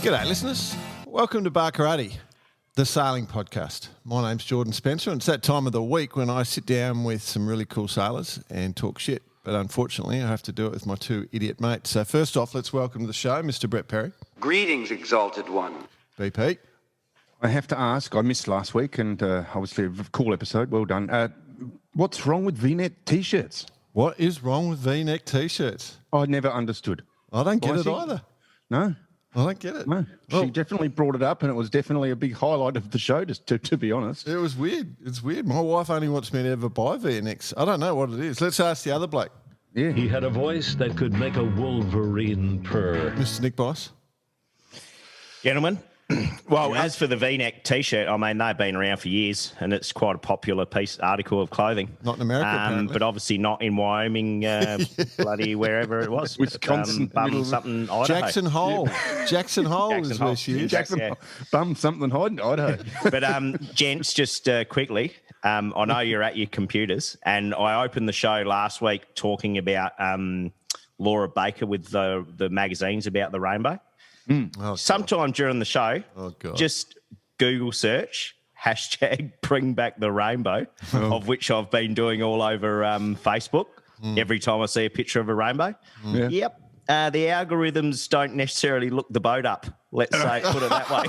G'day, listeners. Welcome to Barkarati, the sailing podcast. My name's Jordan Spencer, and it's that time of the week when I sit down with some really cool sailors and talk shit. But unfortunately, I have to do it with my two idiot mates. So first off, let's welcome to the show Mr. Brett Perry. Greetings, exalted one. BP. I have to ask, I missed last week, and obviously a cool episode, well done. What's wrong with V-neck T-shirts? What is wrong with V-neck T-shirts? I never understood. I don't get it either. No? I don't get it. No. She definitely brought it up, and it was definitely a big highlight of the show, just to be honest. It was weird. It's weird. My wife only wants me to ever buy V-necks. I don't know what it is. Let's ask the other bloke. Yeah. He had a voice that could make a wolverine purr. Mr. Nick Boss. Gentlemen, well, as for the V-neck T-shirt, I mean, they've been around for years, and it's quite a popular article of clothing. Not in America, apparently. But obviously not in Wyoming, bloody wherever it was. Wisconsin. Something, Idaho. Jackson Hole. Jackson Hole is where she is. Jackson, bum something hiding, Idaho. But, gents, just quickly, I know you're at your computers, and I opened the show last week talking about Laura Baker with the magazines about the rainbow. Oh, sometime during the show, just Google search hashtag bring back the rainbow, of which I've been doing all over Facebook every time I see a picture of a rainbow. Yeah. Yep. The algorithms don't necessarily look the boat up, let's say, put it that way.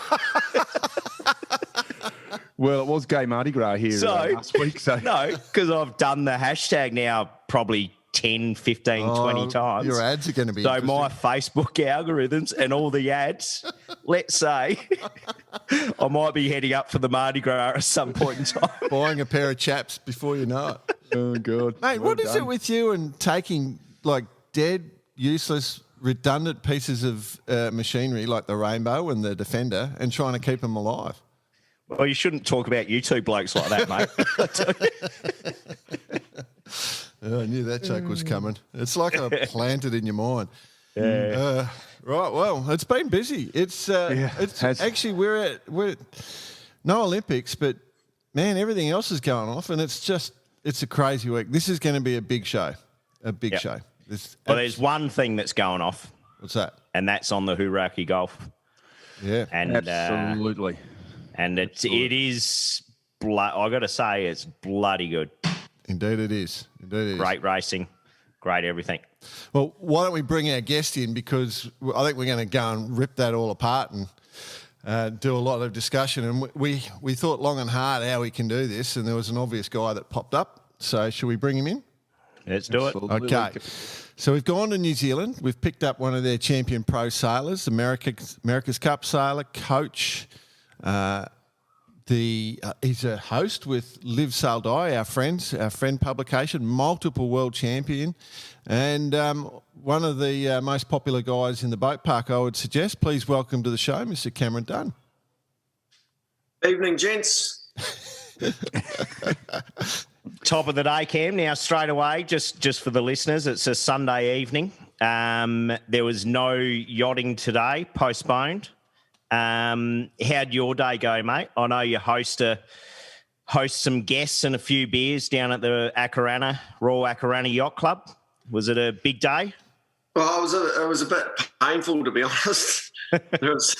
Well, it was Gay Mardi Gras here last week. So. No, because I've done the hashtag now probably 10, 15, 20 times. Your ads are going to be So my Facebook algorithms and all the ads, let's say, I might be heading up for the Mardi Gras at some point in time. buying a pair of chaps before you know it. Oh, God. Mate, what is it with you and taking, like, dead, useless, redundant pieces of machinery like the Rainbow and the Defender and trying to keep them alive? Well, you shouldn't talk about you two blokes like that, mate. Oh, I knew that joke was coming. It's like I planted in your mind. Yeah. Right, well, it's been busy. It's actually we're no Olympics, but man, everything else is going off, and it's a crazy week. This is going to be a big show, show. Well, there's one thing that's going off. What's that? And that's on the Hauraki Gulf. Yeah, and absolutely. And it is. I got to say, it's bloody good. Indeed, it is. Great racing, great everything. Well, why don't we bring our guest in, because I think we're going to go and rip that all apart and do a lot of discussion. And we thought long and hard how we can do this, and there was an obvious guy that popped up. So should we bring him in? Let's do it. Okay. So we've gone to New Zealand. We've picked up one of their champion pro sailors, America's Cup sailor, coach. He's a host with Live Sail Die, our friend publication, multiple world champion, and one of the most popular guys in the boat park, I would suggest. Please welcome to the show, Mr. Cameron Dunn. Evening, gents. Top of the day, Cam. Now, straight away, just for the listeners, it's a Sunday evening. There was no yachting today, postponed. How'd your day go, mate? I know you host some guests and a few beers down at the Royal Akarana Yacht Club. Was it a big day? Well, it was a bit painful, to be honest. It was,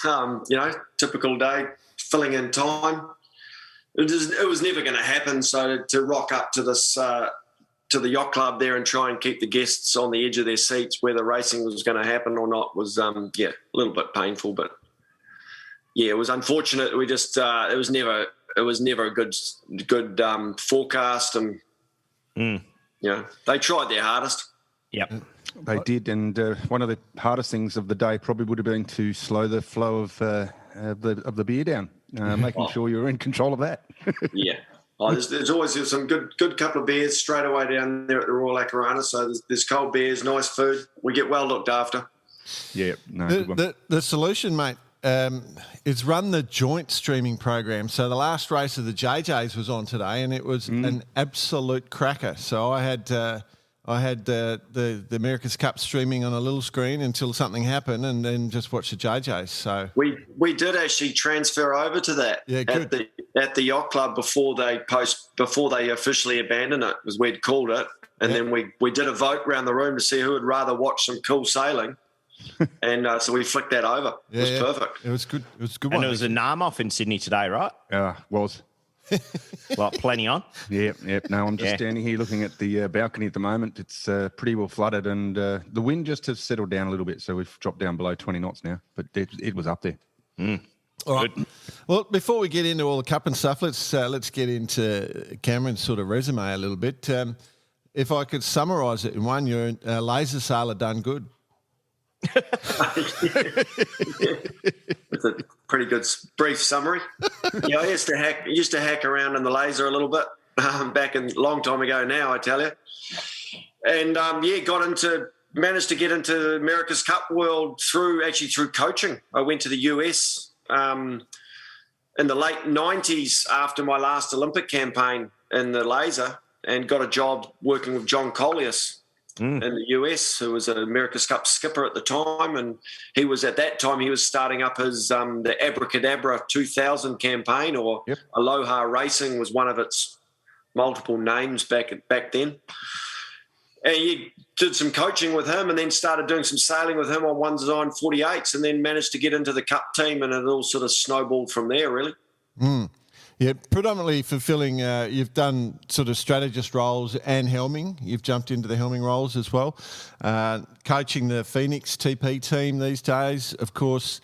typical day, filling in time. It was never going to happen. So to rock up to this to the yacht club there and try and keep the guests on the edge of their seats, whether racing was going to happen or not, was a little bit painful, but. Yeah, it was unfortunate. We just it was never a good forecast, and they tried their hardest. Yep, they did, and one of the hardest things of the day probably would have been to slow the flow of the beer down, making sure you're in control of that. Yeah, there's always some good couple of beers straight away down there at the Royal Akarana. So there's cold beers, nice food. We get well looked after. Yeah, no. The solution, mate. It's run the joint streaming program. So the last race of the JJs was on today, and it was an absolute cracker. So I had the America's Cup streaming on a little screen until something happened, and then just watched the JJs. So we did actually transfer over to that at the yacht club before they officially abandoned it, as we'd called it, and then we did a vote around the room to see who would rather watch some cool sailing. And so we flicked that over. It was perfect. It was good. It was a good And one. there was a NAM off in Sydney today, right? Was. Like plenty on. Yep. No, I'm just standing here looking at the balcony at the moment. It's pretty well flooded, and the wind just has settled down a little bit, so we've dropped down below 20 knots now, but it was up there. All right. Well, before we get into all the cup and stuff, let's get into Cameron's sort of resume a little bit. If I could summarise it in one, you're a laser sailor done good. It's a pretty good brief summary. Yeah, I used to hack around in the laser a little bit back a long time ago now, I tell you. And managed to get into the America's Cup world through coaching. I went to the US in the late 90s after my last Olympic campaign in the laser, and got a job working with John Collius in the US, who was an America's Cup skipper at the time. And he was starting up his the Abracadabra 2000 campaign, or Aloha Racing was one of its multiple names back then. And you did some coaching with him, and then started doing some sailing with him on one design 48s, and then managed to get into the Cup team, and it all sort of snowballed from there, really. Yeah, predominantly fulfilling, you've done sort of strategist roles and helming. You've jumped into the helming roles as well. Coaching the Phoenix TP team these days, of course,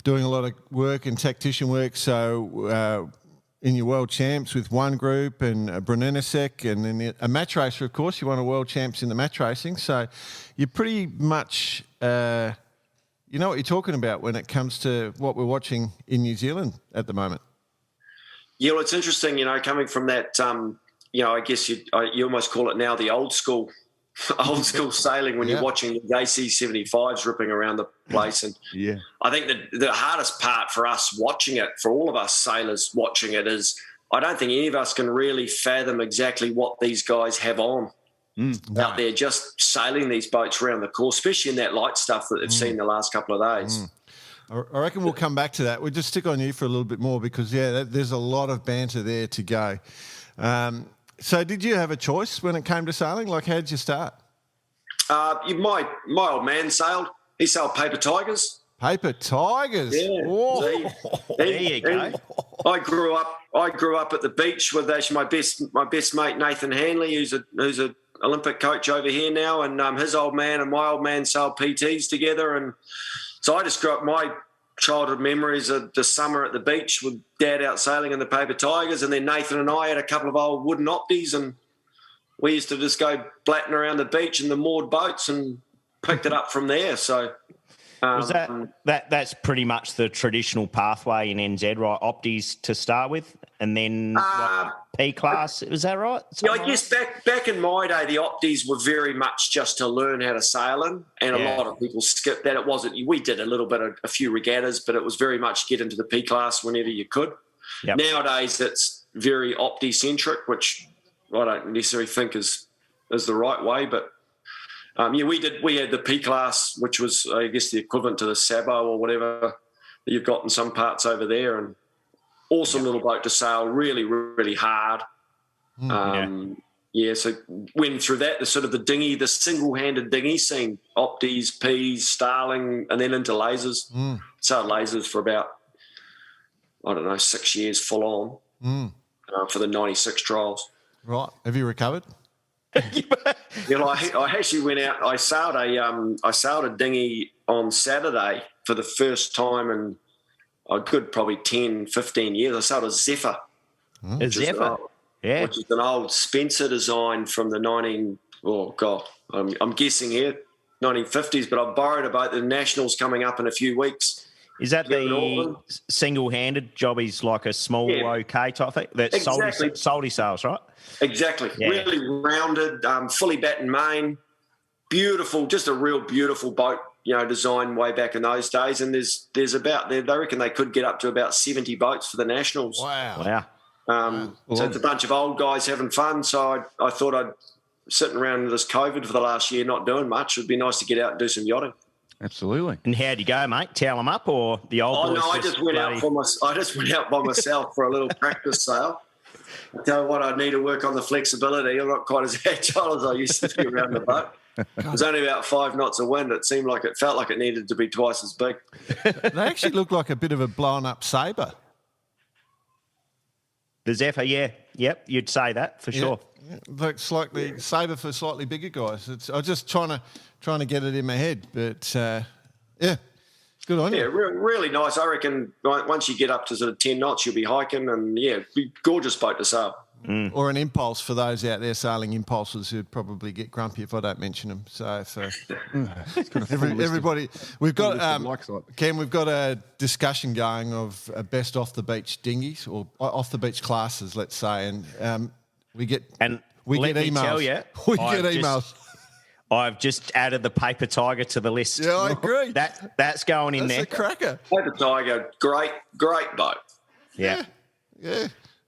doing a lot of work and tactician work. So in your world champs with one group and Brunenisek, and then a match racer, of course. You won a world champs in the match racing. So you're pretty much, you know what you're talking about when it comes to what we're watching in New Zealand at the moment. Yeah, well, it's interesting, coming from that, I guess you almost call it now the old school sailing when you're watching the AC-75s ripping around the place. And I think that the hardest part for us watching it, for all of us sailors watching it, is I don't think any of us can really fathom exactly what these guys have on out there just sailing these boats around the course, especially in that light stuff that they've seen the last couple of days. I reckon we'll come back to that. We'll just stick on you for a little bit more because, there's a lot of banter there to go. So did you have a choice when it came to sailing? Like, how did you start? My old man sailed. He sailed paper tigers. Paper tigers? Yeah. Whoa. There you go. I grew up at the beach with actually my best mate, Nathan Hanley, who's a Olympic coach over here now, and his old man and my old man sailed PTs together, and so I just grew up. My childhood memories of the summer at the beach with Dad out sailing in the paper tigers, and then Nathan and I had a couple of old wooden opties, and we used to just go blatting around the beach in the moored boats and picked it up from there. So was that's pretty much the traditional pathway in NZ, right? Opties to start with, and then P class. Was that right? I guess back in my day, the opties were very much just to learn how to sail in, and a lot of people skipped that. It wasn't. We did a few regattas, but it was very much get into the P class whenever you could. Yep. Nowadays, it's very opti centric, which I don't necessarily think is the right way, but. We had the P class, which was, I guess, the equivalent to the Sabo or whatever that you've got in some parts over there, and awesome little boat to sail, really, really hard. So went through that, the sort of the single-handed dinghy scene, opties, Ps, Starling, and then into lasers. Sailed lasers for about, 6 years full on for the 96 trials. Right. Have you recovered? I actually went out. I sailed a dinghy on Saturday for the first time in a good probably 10, 15 years. I sailed a Zephyr. A Zephyr? Which is an old Spencer design from the I'm guessing here, 1950s, but I borrowed a boat. The Nationals coming up in a few weeks. Is that the single-handed jobbies, like a small OK type thing? That's exactly. Soldy sails, right? Exactly. Yeah. Really rounded, fully battened main, beautiful, just a real beautiful boat, design way back in those days. And there's about, they reckon they could get up to about 70 boats for the Nationals. Wow. So it's a bunch of old guys having fun. So I thought I'd sitting around this COVID for the last year, not doing much. It'd be nice to get out and do some yachting. Absolutely. And how'd you go, mate? Towel them up, or the old boys? No, I just went out by myself for a little practice sail. I tell you what, I need to work on the flexibility. I'm not quite as agile as I used to be around the boat. It was only about 5 knots of wind. It felt like it needed to be twice as big. They actually look like a bit of a blown-up sabre. The Zephyr, yeah. Yep, you'd say that for sure. Yeah. Looks like the sabre for slightly bigger guys. I'm just trying to get it in my head, but yeah, good on you. Yeah, really nice. I reckon once you get up to sort of 10 knots, you'll be hiking, and gorgeous boat to sail. Or an impulse for those out there sailing impulses who'd probably get grumpy if I don't mention them. So for everybody, we've got Cam, we've got a discussion going of best off the beach dinghies or off the beach classes, let's say, and we get emails. Tell you, we get emails. I've just added the Paper Tiger to the list. Yeah, I agree. That's going in there. That's a cracker. Paper Tiger, great boat. Yeah.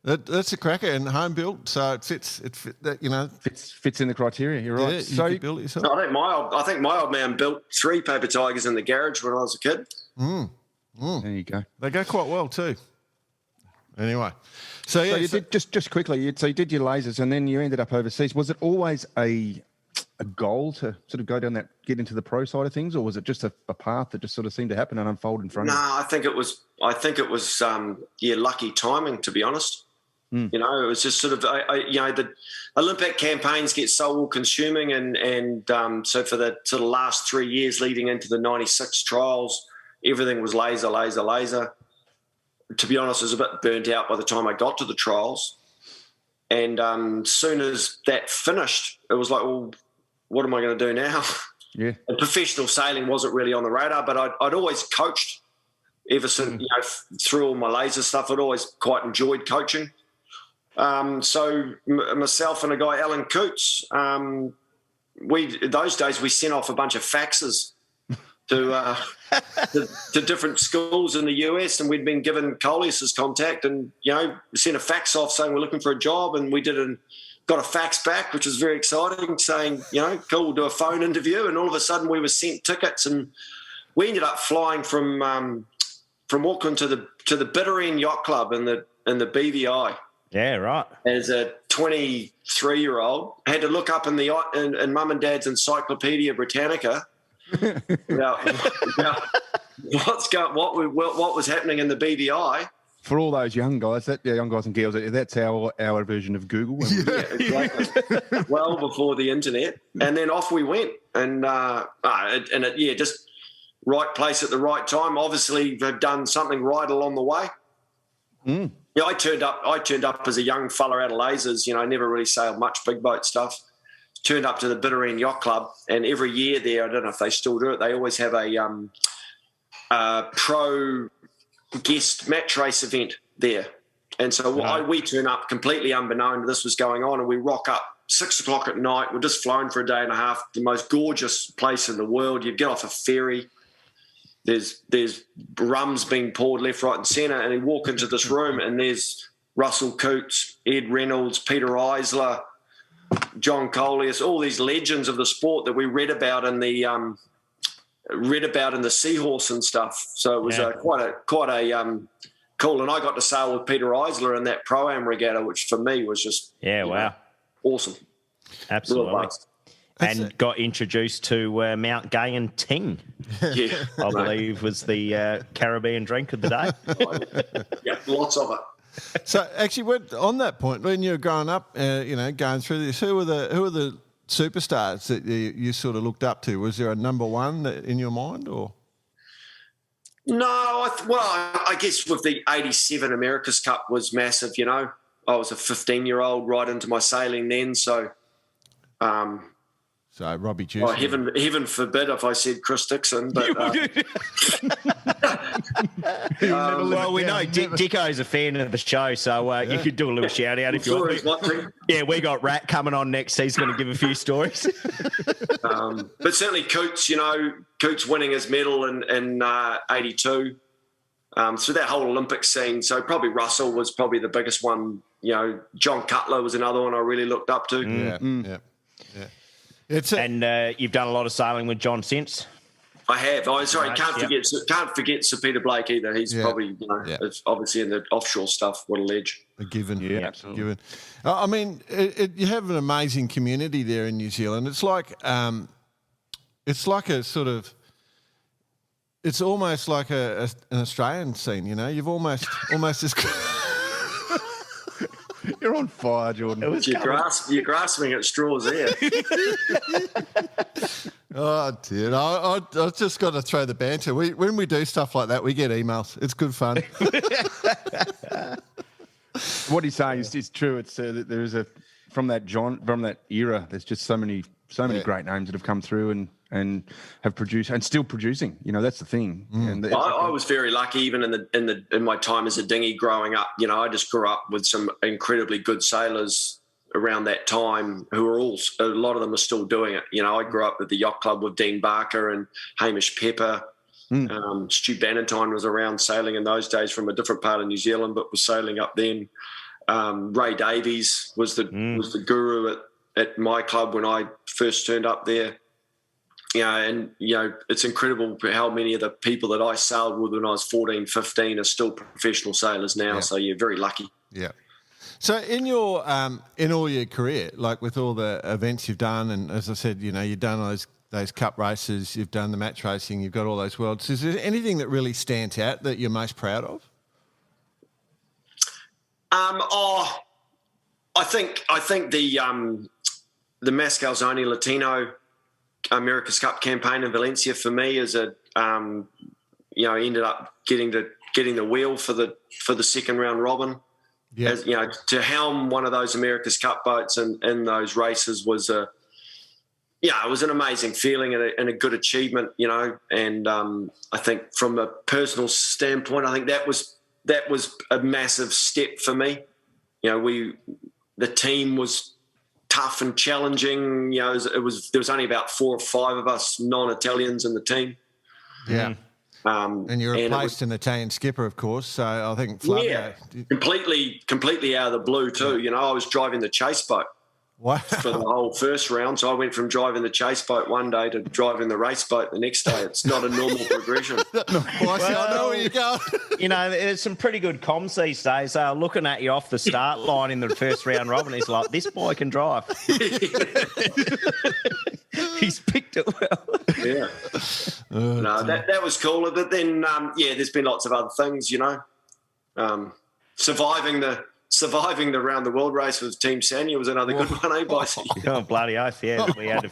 That's a cracker and home built, so it fits Fits in the criteria. You're right. Yeah, so you could build it yourself. I think my old man built 3 Paper Tigers in the garage when I was a kid. there you go. They go quite well too. Anyway, so you did just quickly. You did your lasers, and then you ended up overseas. Was it always a goal to sort of go down get into the pro side of things, or was it just a path that just sort of seemed to happen and unfold in front of you? No, I think it was lucky timing, to be honest. It was just sort of the Olympic campaigns get so all consuming, and so for the sort of last 3 years leading into the 96 trials, everything was laser. To be honest, I was a bit burnt out by the time I got to the trials. And soon as that finished, it was like, well, what am I going to do now? Yeah. And professional sailing wasn't really on the radar, but I'd always coached ever since, through all my laser stuff. I'd always quite enjoyed coaching. So myself and a guy, Alan Coots, those days we sent off a bunch of faxes to different schools in the US, and we'd been given Coleus's contact, and sent a fax off saying we're looking for a job, and we got a fax back, which was very exciting, saying cool, we'll do a phone interview, and all of a sudden we were sent tickets, and we ended up flying from Auckland to the Bitterend Yacht Club in the BVI. Yeah, right. As a 23-year-old, I had to look up in Mum and Dad's Encyclopedia Britannica about what was happening in the BVI. For all those young guys, young guys and girls, that's our version of Google. Yeah, exactly. Well before the internet, and then off we went, and just right place at the right time. Obviously, have done something right along the way. Yeah, I turned up as a young fella out of lasers. Never really sailed much big boat stuff. Turned up to the Bitterend Yacht Club, and every year there, I don't know if they still do it, they always have a pro guest match race event there. And so we turn up completely unbeknown this was going on, and we rock up 6 o'clock at night. We're just flown for a day and a half, the most gorgeous place in the world. You get off a ferry. There's rums being poured left, right and centre, and you walk into this room and there's Russell Coots, Ed Reynolds, Peter Eisler, John Coleus, all these legends of the sport that we read about in the Seahorse and stuff. So it was quite a cool. And I got to sail with Peter Eisler in that Pro-Am regatta, which for me was just awesome. Absolutely. And got introduced to Mount Gay and Ting. Yeah, I believe was the Caribbean drink of the day. Yeah, lots of it. So actually, on that point, when you were growing up, going through this, who were the superstars that you sort of looked up to? Was there a number one in your mind, or? No, I guess with the '87 America's Cup was massive. I was a 15-year-old right into my sailing then, so. So Robbie Juicy. Heaven forbid if I said Chris Dixon, but well, we know Dicko's a fan of the show, so you could do a little shout out if you want. Yeah, we got Rat coming on next. He's going to give a few stories. But certainly Coots, Coots winning his medal in '82. So that whole Olympic scene. So probably Russell was probably the biggest one. John Cutler was another one I really looked up to. Yeah. And you've done a lot of sailing with John since. I have. Can't forget Sir Peter Blake either. He's probably it's obviously in the offshore stuff. What a ledge. A given. Yeah, absolutely. Given. I mean, you have an amazing community there in New Zealand. It's like it's like a sort of, it's almost like an Australian scene, you know. You've almost just. You're on fire, Jordan. You're grasping at straws there. Oh, dear. I just got to throw the banter. When we do stuff like that, we get emails. It's good fun. What he's saying is true. It's that there is from that era. There's just so many great names that have come through and have produced and still producing. You know, that's the thing. And I was very lucky, even in my time as a dinghy growing up. You know, I just grew up with some incredibly good sailors around that time who are a lot of them are still doing it. You know, I grew up at the yacht club with Dean Barker and Hamish Pepper. Stu Bannatyne was around sailing in those days from a different part of New Zealand, but was sailing up then. Ray Davies was the guru at my club when I first turned up there. Yeah, and, you know, it's incredible how many of the people that I sailed with when I was 14, 15 are still professional sailors now. Yeah. So you're very lucky. Yeah. So in your in all your career, like with all the events you've done, and as I said, you know, you've done those cup races, you've done the match racing, you've got all those worlds. Is there anything that really stands out that you're most proud of? I think the Mascalzoni Latino America's Cup campaign in Valencia for me is ended up getting the wheel for the second round robin. Yeah. As, you know, to helm one of those America's Cup boats in those races was it was an amazing feeling and a good achievement, you know. And I think from a personal standpoint, I think that was a massive step for me. You know, the team was tough and challenging. You know, there was only about 4 or 5 of us non-Italians in the team. Yeah. And you replaced an Italian skipper, of course. So I think Flavio. Yeah, completely out of the blue too. Yeah. You know, I was driving the chase boat for the whole first round. So I went from driving the chase boat one day to driving the race boat the next day. It's not a normal progression. I know where you're going. You know, there's some pretty good comms these days. Looking at you off the start line in the first round robin, he's like, this boy can drive. He's picked it well. Yeah. No, that was cool. But then, there's been lots of other things, you know. Surviving the round the world race with Team Sanya was another good one, eh, Bicey? Oh, bloody oath, yeah. We had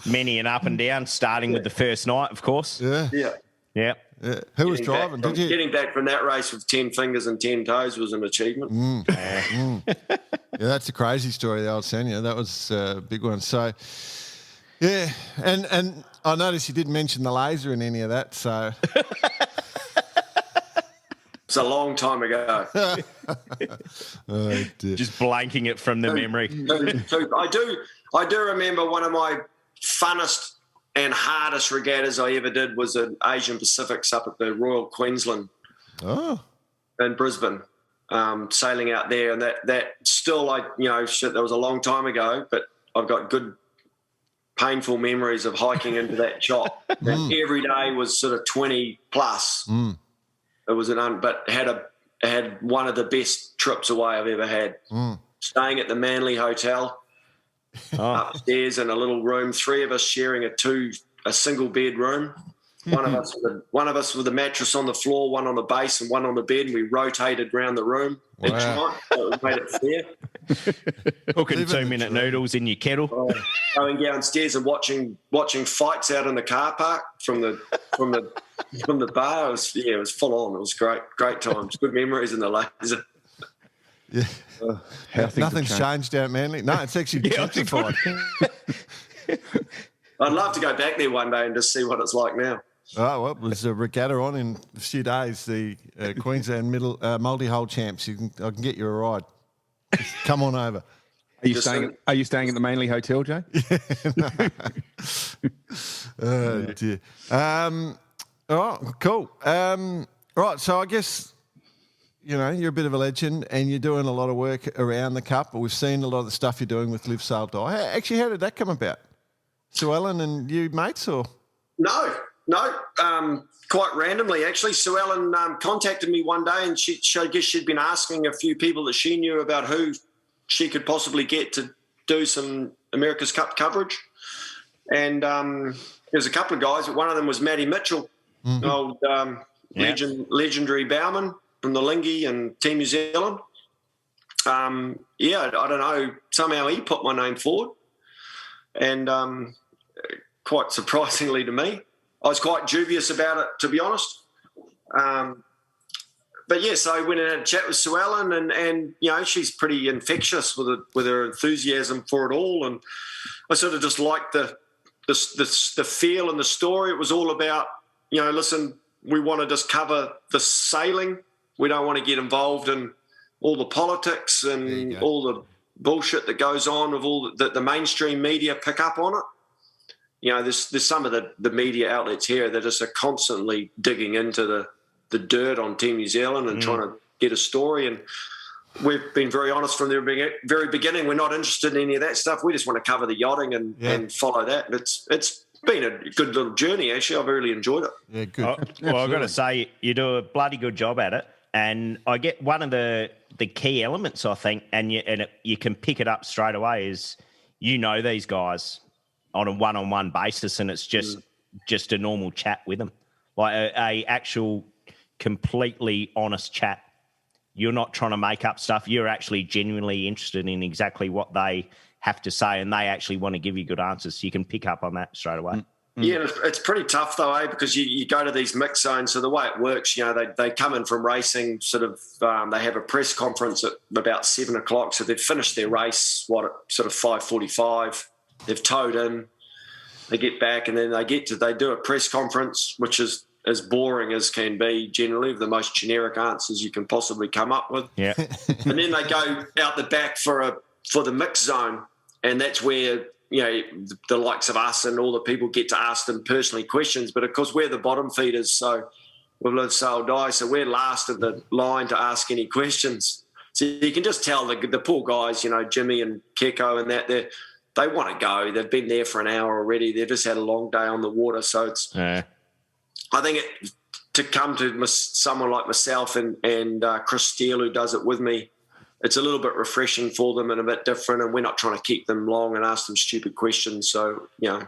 many an up and down, starting with the first night, of course. Yeah. Who was driving? Getting back from that race with 10 fingers and 10 toes was an achievement. Yeah, that's a crazy story, the old Sanya. That was a big one. So, yeah, and I noticed you didn't mention the laser in any of that, so... It's a long time ago. Oh, dear. Just blanking it from the memory. I do remember one of my funnest and hardest regattas I ever did was an Asian Pacifics up at the Royal Queensland in Brisbane, sailing out there. And that still, that was a long time ago, but I've got good, painful memories of hiking into that chop. And every day was sort of 20 plus. It was but had one of the best trips away I've ever had. Staying at the Manly Hotel, upstairs in a little room, 3 of us sharing a single bed room. One of us with a mattress on the floor, one on the base, and one on the bed. And we rotated around the room each night. So it made it fair. Cooking 2-minute noodles in your kettle. Going downstairs and watching fights out in the car park from the bar. It was full on. It was great times. Good memories in the laser. Yeah. Nothing's changed out Manly. No, it's actually gentrified. I'd love to go back there one day and just see what it's like now. Oh, well, there's a regatta on in a few days, the Queensland multi-hull champs. I can get you a ride. Just come on over. Are you staying at the Manly Hotel, Jay? Oh, dear. Oh, cool. Right, so I guess, you know, you're a bit of a legend and you're doing a lot of work around the Cup. We've seen a lot of the stuff you're doing with Live, Sail, Die. Actually, how did that come about? Sue Ellen and you mates, or? No, quite randomly, actually. Sue Ellen contacted me one day and I guess she'd been asking a few people that she knew about who she could possibly get to do some America's Cup coverage. And There's a couple of guys. One of them was Matty Mitchell, old legendary bowman from the Lingy and Team New Zealand. I don't know. Somehow he put my name forward, and quite surprisingly to me, I was quite dubious about it, to be honest. But yeah, so I went and had a chat with Sue Ellen, and you know, she's pretty infectious with her enthusiasm for it all, and I sort of just liked the feel and the story. It was all about, you know, listen, we want to just cover the sailing. We don't want to get involved in all the politics and all the bullshit that goes on with all the mainstream media pick up on it. You know, there's some of the media outlets here that just are constantly digging into the dirt on Team New Zealand and trying to get a story. And we've been very honest from the very beginning. We're not interested in any of that stuff. We just want to cover the yachting and follow that. And it's been a good little journey, actually. I've really enjoyed it. Yeah, good. Well, I've got to say, you do a bloody good job at it. And I get one of the key elements, I think, and you can pick it up straight away, is you know these guys on a one-on-one basis, and it's just a normal chat with them, like a actual completely honest chat. You're not trying to make up stuff. You're actually genuinely interested in exactly what they have to say, and they actually want to give you good answers. So you can pick up on that straight away. Yeah, it's pretty tough though, because you go to these mix zones. So the way it works, you know, they come in from racing, sort of, they have a press conference at about 7 o'clock. So they've finished their race, at sort of 5:45. They've towed in, they get back, and then they do a press conference, which is as boring as can be, generally, with the most generic answers you can possibly come up with. Yeah. And then they go out the back for the mix zone, and that's where, you know, the likes of us and all the people get to ask them personally questions. But of course, we're the bottom feeders, so we've lived sail die, so we're last of the line to ask any questions. So you can just tell the poor guys, you know, Jimmy and Keko and that, they want to go. They've been there for an hour already. They've just had a long day on the water. So it's, I think to come to someone like myself and Chris Steele, who does it with me, it's a little bit refreshing for them and a bit different, and we're not trying to keep them long and ask them stupid questions. So, you know,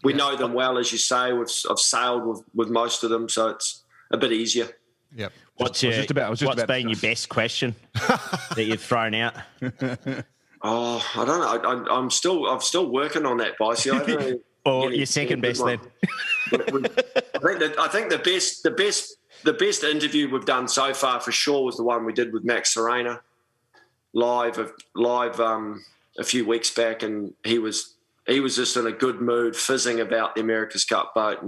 we know them well, as you say. I've sailed with most of them, so it's a bit easier. Yep. What's been your best question that you've thrown out? Oh, I don't know. I'm still working on that, Bicey. Or your second best then? I think the best interview we've done so far for sure was the one we did with Max Serena live a few weeks back, and he was just in a good mood, fizzing about the America's Cup boat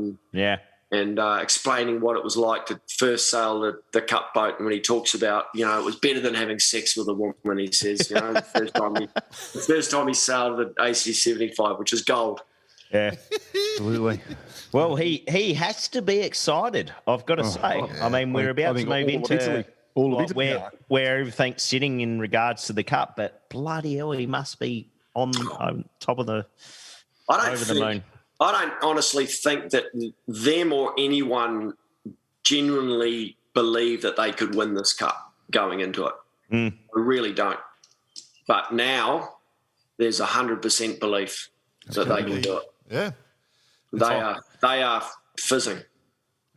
and explaining what it was like to first sail the Cup boat. And when he talks about, you know, it was better than having sex with a woman, he says, you know, the first time he sailed the AC-75, which is gold. Yeah, Absolutely. Well, he has to be excited, I've got to say. I mean, we're about to move into where everything's sitting in regards to the Cup, but bloody hell, he must be on top of the moon. I don't honestly think that them or anyone genuinely believe that they could win this Cup going into it. I really don't. But now there's 100% belief that they can do it. Yeah. They are fizzing.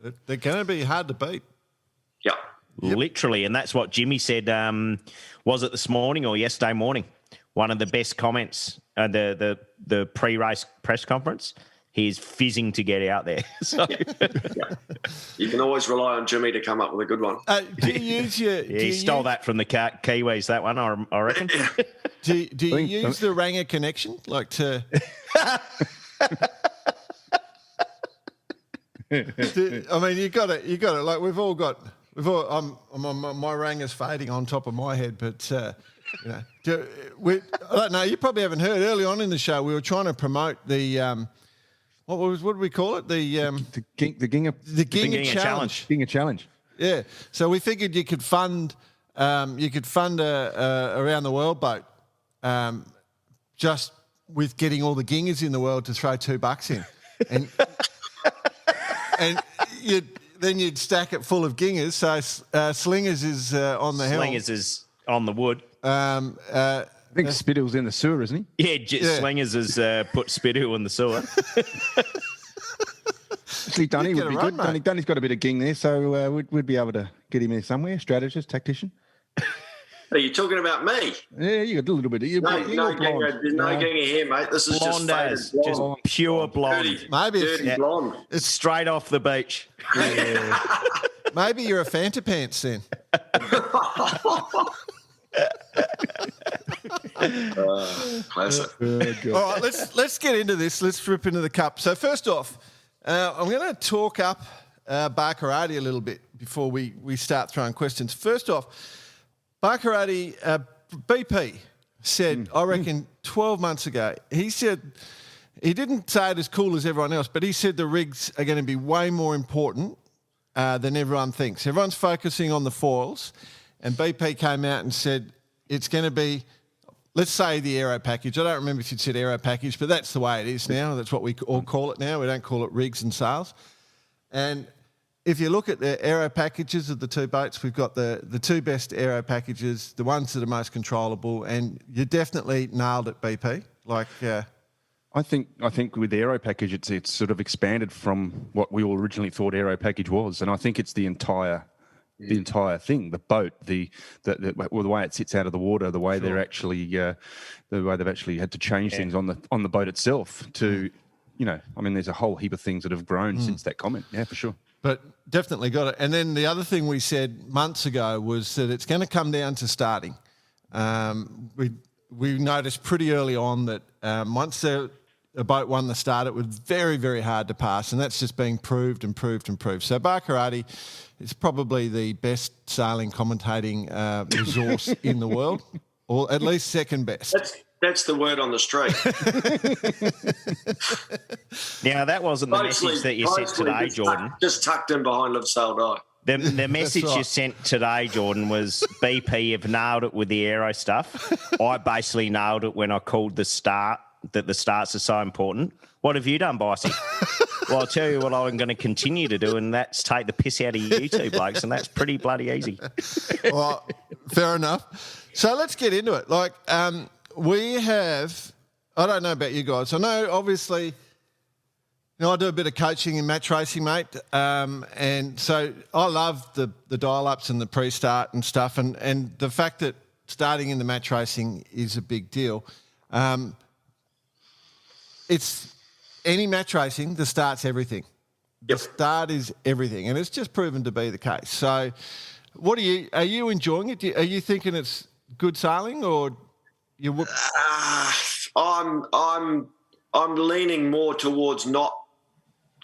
They're going to be hard to beat. Yeah. Literally, and that's what Jimmy said, was it this morning or yesterday morning? One of the best comments, the pre-race press conference, he's fizzing to get out there. So You can always rely on Jimmy to come up with a good one. Do you use your... he stole that from the Kiwis, that one, I reckon. Do you use the Ranger connection, like to... I mean, you got it. Like my Ranger's fading on top of my head, but you know, I don't know. You probably haven't heard. Early on in the show, we were trying to promote the what did we call it? The Ginger Challenge. Ginger Challenge. Yeah. So we figured you could fund a around the world boat, just with getting all the gingers in the world to throw $2 in, and you'd stack it full of gingers. So Slingers is on the helm. Slingers is on the wood. I think Spittle's in the sewer, isn't he? Yeah, Slingers has put Spittle in the sewer. Actually, Dunny would be good. Dunny's got a bit of ging there, so we'd be able to get him there somewhere. Strategist, tactician. Are you talking about me? Yeah, you got a little bit of No gang here, mate. This is blonde as, just blonde. just pure blonde. Dirty blonde. It's straight off the beach. Yeah. Maybe you're a Fanta pants then. Classic. All right, let's get into this. Let's rip into the cup. So first off, I'm going to talk up Barkarati a little bit before we start throwing questions. First off, Barkarati, BP said, I reckon 12 months ago, he said, he didn't say it as cool as everyone else, but he said the rigs are going to be way more important than everyone thinks. Everyone's focusing on the foils, and BP came out and said it's going to be, let's say the aero package. I don't remember if you'd said aero package, but that's the way it is now. That's what we all call it now. We don't call it rigs and sails. And if you look at the aero packages of the two boats, we've got the two best aero packages, the ones that are most controllable, and you definitely nailed it, BP. I think with the aero package, it's sort of expanded from what we all originally thought aero package was, and I think it's the entire thing, the boat, the way it sits out of the water, the way they're actually the way they've actually had to change things on the boat itself to, there's a whole heap of things that have grown since that comment. Yeah, for sure. But definitely got it. And then the other thing we said months ago was that it's going to come down to starting. We noticed pretty early on that once a boat won the start, it was very, very hard to pass, and that's just being proved and proved and proved. So Barkarati is probably the best sailing commentating resource in the world, or at least second best. That's the word on the street. Now, that wasn't the message that you sent today, Jordan. Just tucked in behind Live Sail Die. The message you sent today, Jordan, was BP have nailed it with the aero stuff. I basically nailed it when I called the start, that the starts are so important. What have you done, Bicey? Well, I'll tell you what I'm going to continue to do, and that's take the piss out of you two blokes, and that's pretty bloody easy. Well, fair enough. So let's get into it. We have, I don't know about you guys. I know, obviously, I do a bit of coaching in match racing, mate. And so I love the dial-ups and the pre-start and stuff. And the fact that starting in the match racing is a big deal. It's any match racing, the start's everything. The start is everything. And it's just proven to be the case. So are you enjoying it? Are you thinking it's good sailing, or I'm leaning more towards not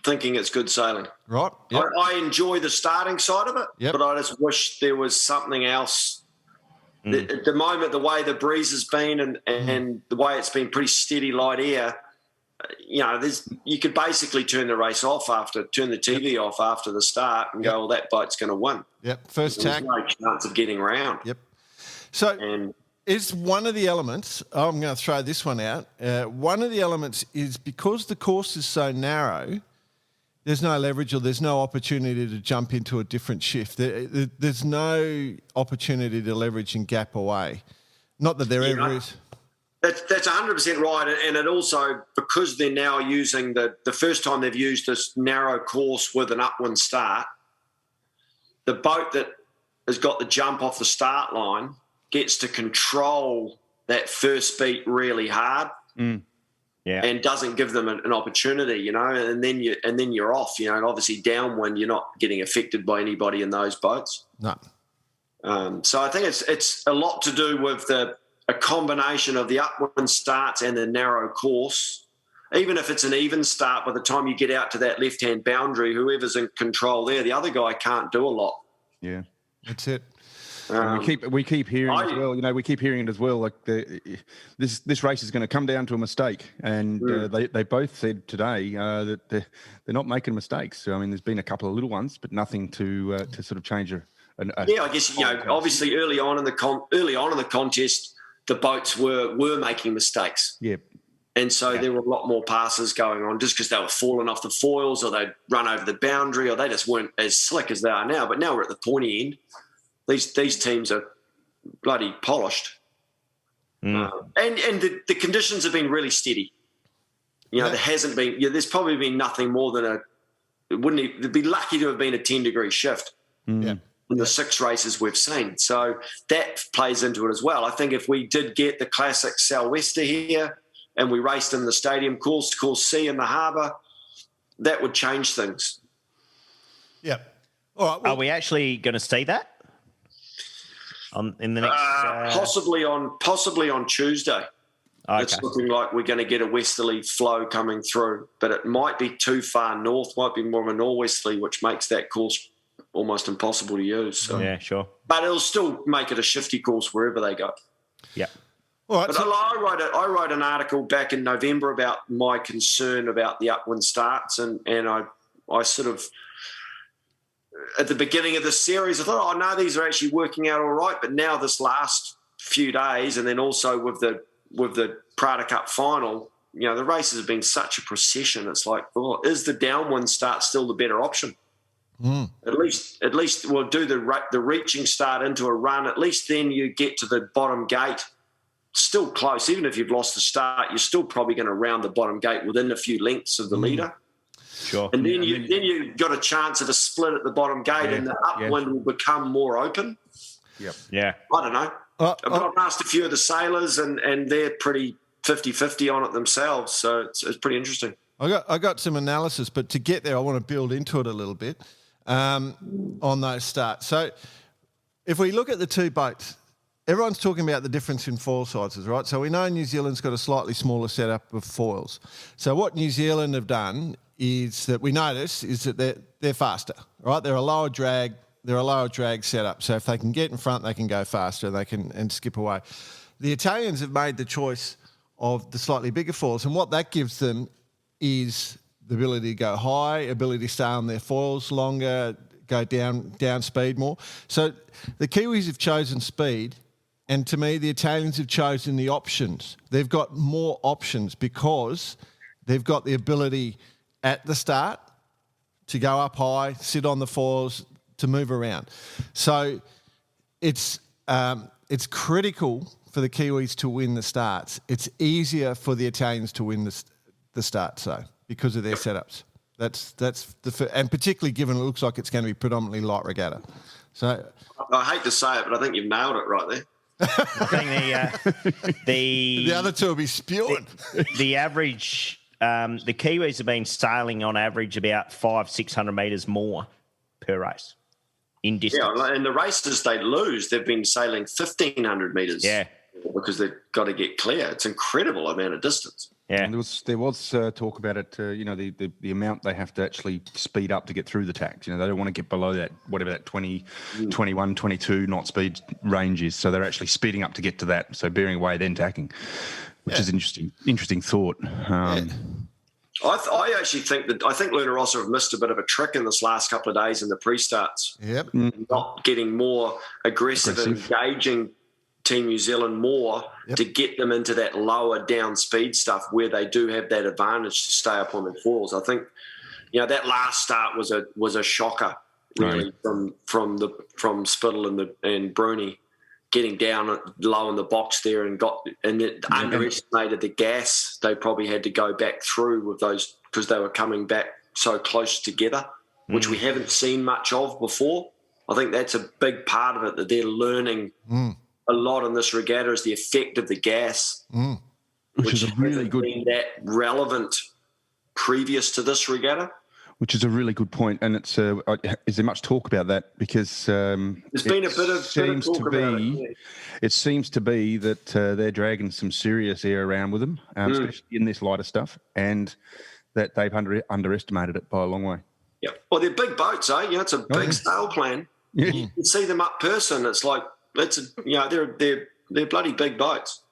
thinking it's good sailing. Right. Yep. I enjoy the starting side of it, but I just wish there was something else. At the moment, the way the breeze has been and the way it's been pretty steady light air, you could basically turn the race off turn the TV off after the start and go, well, that boat's going to win. Yep. First tack. There's no chance of getting around. Yep. So is one of the elements, I'm going to throw this one out, one of the elements is because the course is so narrow, there's no leverage or there's no opportunity to jump into a different shift. There's no opportunity to leverage and gap away. Not that there ever is. That's 100% right. And it also, because they're now using the first time they've used this narrow course with an upwind start, the boat that has got the jump off the start line gets to control that first beat really hard. And doesn't give them an opportunity, and then you're off, and obviously downwind, you're not getting affected by anybody in those boats. No. So I think it's a lot to do with a combination of the upwind starts and the narrow course. Even if it's an even start, by the time you get out to that left-hand boundary, whoever's in control there, the other guy can't do a lot. Yeah. That's it. We keep hearing as well. We keep hearing it as well. Like this race is going to come down to a mistake, and they both said today that they're not making mistakes. So I mean, there's been a couple of little ones, but nothing to sort of change I guess obviously early on in the contest, the boats were making mistakes. Yeah. And so there were a lot more passes going on just because they were falling off the foils, or they'd run over the boundary, or they just weren't as slick as they are now. But now we're at the pointy end. These teams are bloody polished. And the conditions have been really steady. There hasn't been. There's probably been nothing more than It'd be lucky to have been a 10-degree shift Yeah. in the 6 races we've seen. So that plays into it as well. I think if we did get the classic Sou'wester here and we raced in the stadium course C in the harbour, that would change things. Yeah. All right. Well, Are we actually going to see that in the next? Possibly on Tuesday. Okay. It's looking like we're going to get a westerly flow coming through, but it might be too far north, might be more of a northwesterly, which makes that course almost impossible to use. So. Yeah, sure. But it'll still make it a shifty course wherever they go. Yeah. all right. But So, I wrote an article back in November about my concern about the upwind starts, and I sort of, at the beginning of the series, I thought, oh no, these are actually working out all right. But now this last few days, and then also with the Prada Cup final, the races have been such a procession. It's like, oh, is the downwind start still the better option? At least we'll do the reaching start into a run. At least then you get to the bottom gate still close. Even if you've lost the start, you're still probably going to round the bottom gate within a few lengths of the leader. Sure. And then you've got a chance of a split at the bottom gate, and the upwind will become more open. Yep. Yeah. I don't know. I've asked a few of the sailors, and they're pretty 50-50 on it themselves. So it's pretty interesting. I got some analysis, but to get there, I want to build into it a little bit on those starts. So if we look at the two boats, everyone's talking about the difference in foil sizes, right? So we know New Zealand's got a slightly smaller setup of foils. So what New Zealand have done is that we notice is that they're faster, right? They're a lower drag setup. So if they can get in front, they can go faster. They can and skip away. The Italians have made the choice of the slightly bigger foils, and what that gives them is the ability to go high, ability to stay on their foils longer, go down speed more. So the Kiwis have chosen speed, and to me, the Italians have chosen the options. They've got more options because they've got the ability at the start to go up high, sit on the foils, to move around. So it's critical for the Kiwis to win the starts. It's easier for the Italians to win the starts, though, because of their setups. That's and particularly given it looks like it's going to be predominantly light regatta. So I hate to say it, but I think you've nailed it right there. I think the other two will be spewing. The average, the Kiwis have been sailing on average about 500-600 metres more per race in distance. Yeah, and the races they lose, they've been sailing 1,500 metres. Yeah. Because they've got to get clear. It's incredible amount of distance. Yeah. And there was talk about it, the amount they have to actually speed up to get through the tacks. They don't want to get below that, whatever that 20, 21, 22 knot speed range is. So they're actually speeding up to get to that. So bearing away, then tacking, which is interesting thought. I actually think Luna Rossa have missed a bit of a trick in this last couple of days in the pre-starts. Yep. Not getting more aggressive. And engaging Team New Zealand more to get them into that lower down speed stuff where they do have that advantage to stay up on their foils. I think, that last start was a shocker really from Spittle and Bruni getting down low in the box there and underestimated the gas they probably had to go back through with those because they were coming back so close together, which we haven't seen much of before. I think that's a big part of it, that they're learning a lot in this regatta is the effect of the gas, which is a really good been that relevant previous to this regatta. Which is a really good point, and it's is there much talk about that? Because there's been a bit of talk about it. It seems to be that they're dragging some serious air around with them, especially in this lighter stuff, and that they've underestimated it by a long way. Yeah, well, they're big boats, eh? It's a big sail plan. Yeah. You can see them up person. It's like they're bloody big boats.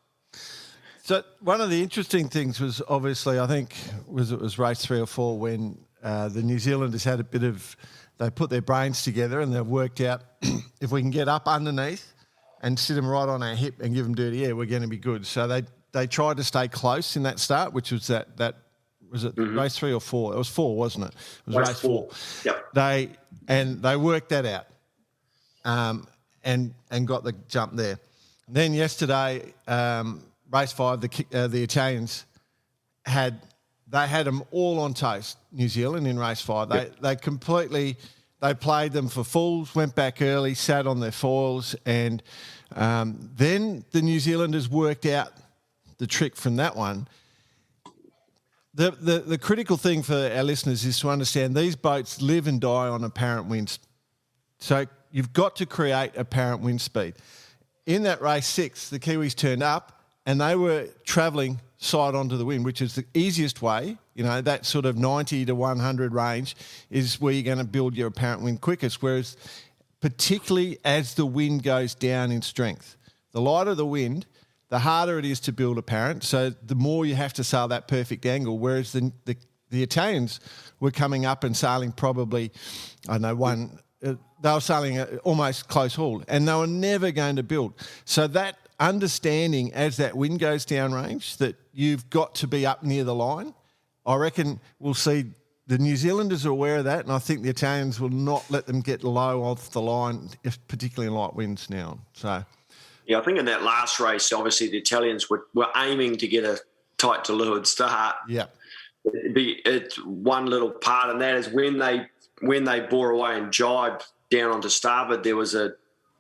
So one of the interesting things was obviously, I think, it was race 3 or 4 when the New Zealanders had a bit of, they put their brains together and they've worked out if we can get up underneath and sit them right on our hip and give them dirty air, we're going to be good. So they tried to stay close in that start, which was that was it race 3 or 4? It was 4, wasn't it? It was race 4. Yep. They worked that out and got the jump there. And then yesterday, race 5, the Italians had they had them all on toast, New Zealand, in race 5. They played them for fulls, went back early, sat on their foils, and then the New Zealanders worked out the trick from that one. The critical thing for our listeners is to understand these boats live and die on apparent wind. So you've got to create apparent wind speed. In that race 6, the Kiwis turned up and they were travelling side onto the wind, which is the easiest way. You know, that sort of 90 to 100 range is where you're going to build your apparent wind quickest, whereas particularly as the wind goes down in strength, the lighter the wind, the harder it is to build apparent. So the more you have to sail that perfect angle, whereas the Italians were coming up and sailing probably, I don't know, they were sailing almost close haul and they were never going to build. So that understanding as that wind goes downrange that you've got to be up near the line, I reckon we'll see the New Zealanders are aware of that, and I think the Italians will not let them get low off the line, particularly in light winds now. So, yeah, I think in that last race, obviously the Italians were aiming to get a tight to leeward start. Yeah, it's one little part, and that is when they bore away and jibed down onto starboard, there was a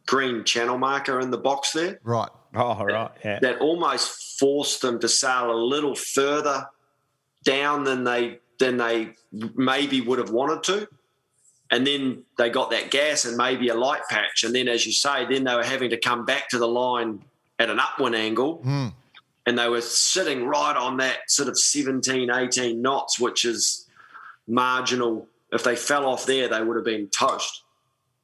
green channel marker in the box there. Right. Oh, right. Yeah. That almost forced them to sail a little further down than they maybe would have wanted to. And then they got that gas and maybe a light patch. And then, as you say, then they were having to come back to the line at an upwind angle. Mm. And they were sitting right on that sort of 17, 18 knots, which is marginal. If they fell off there, they would have been toast.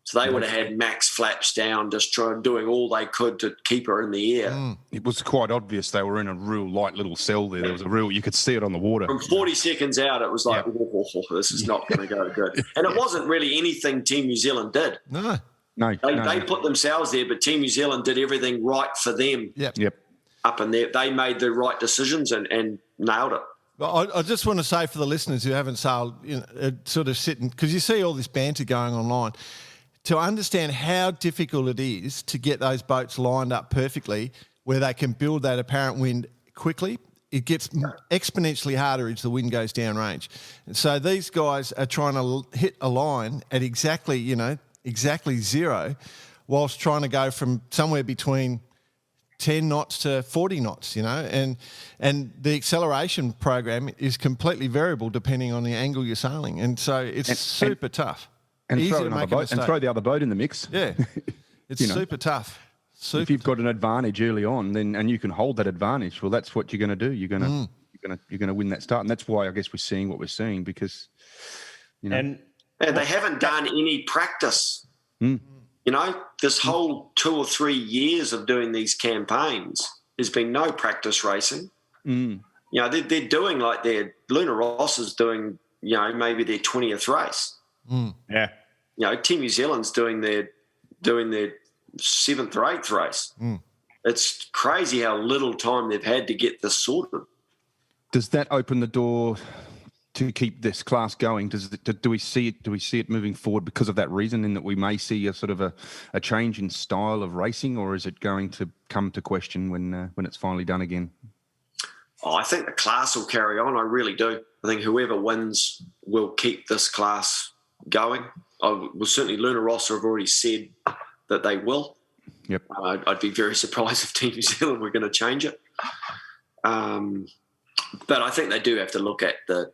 So they would have had max flaps down, just doing all they could to keep her in the air. Mm. It was quite obvious they were in a real light little cell there. There was you could see it on the water. From 40 seconds out, it was like, this is not going to go good. And it wasn't really anything Team New Zealand did. No. They put themselves there, but Team New Zealand did everything right for them. Yep. Up in there. They made the right decisions and nailed it. Well, I just want to say for the listeners who haven't sailed, sort of sitting, because you see all this banter going online, to understand how difficult it is to get those boats lined up perfectly where they can build that apparent wind quickly, it gets exponentially harder as the wind goes downrange. And so these guys are trying to hit a line at exactly zero whilst trying to go from somewhere between 10 knots to 40 knots, and the acceleration program is completely variable depending on the angle you're sailing. And so it's super tough. And throw the other boat in the mix. Yeah, it's super tough. If you've got an advantage early on, and you can hold that advantage, well, that's what you're going to do. You're going to win that start, and that's why I guess we're seeing what we're seeing because, and they haven't done any practice. Mm. This whole 2 or 3 years of doing these campaigns, there's been no practice racing. Mm. They're doing like Luna Ross is doing, maybe their 20th race. Mm. Yeah. Team New Zealand's doing their 7th or 8th race. Mm. It's crazy how little time they've had to get this sorted. Does that open the door to keep this class going? Do we see it moving forward because of that reason, in that we may see a sort of a change in style of racing, or is it going to come to question when it's finally done again? Oh, I think the class will carry on. I really do. I think whoever wins will keep this class going. Certainly Luna Rossa have already said that they will. Yep. I'd be very surprised if Team New Zealand were going to change it. But I think they do have to look at the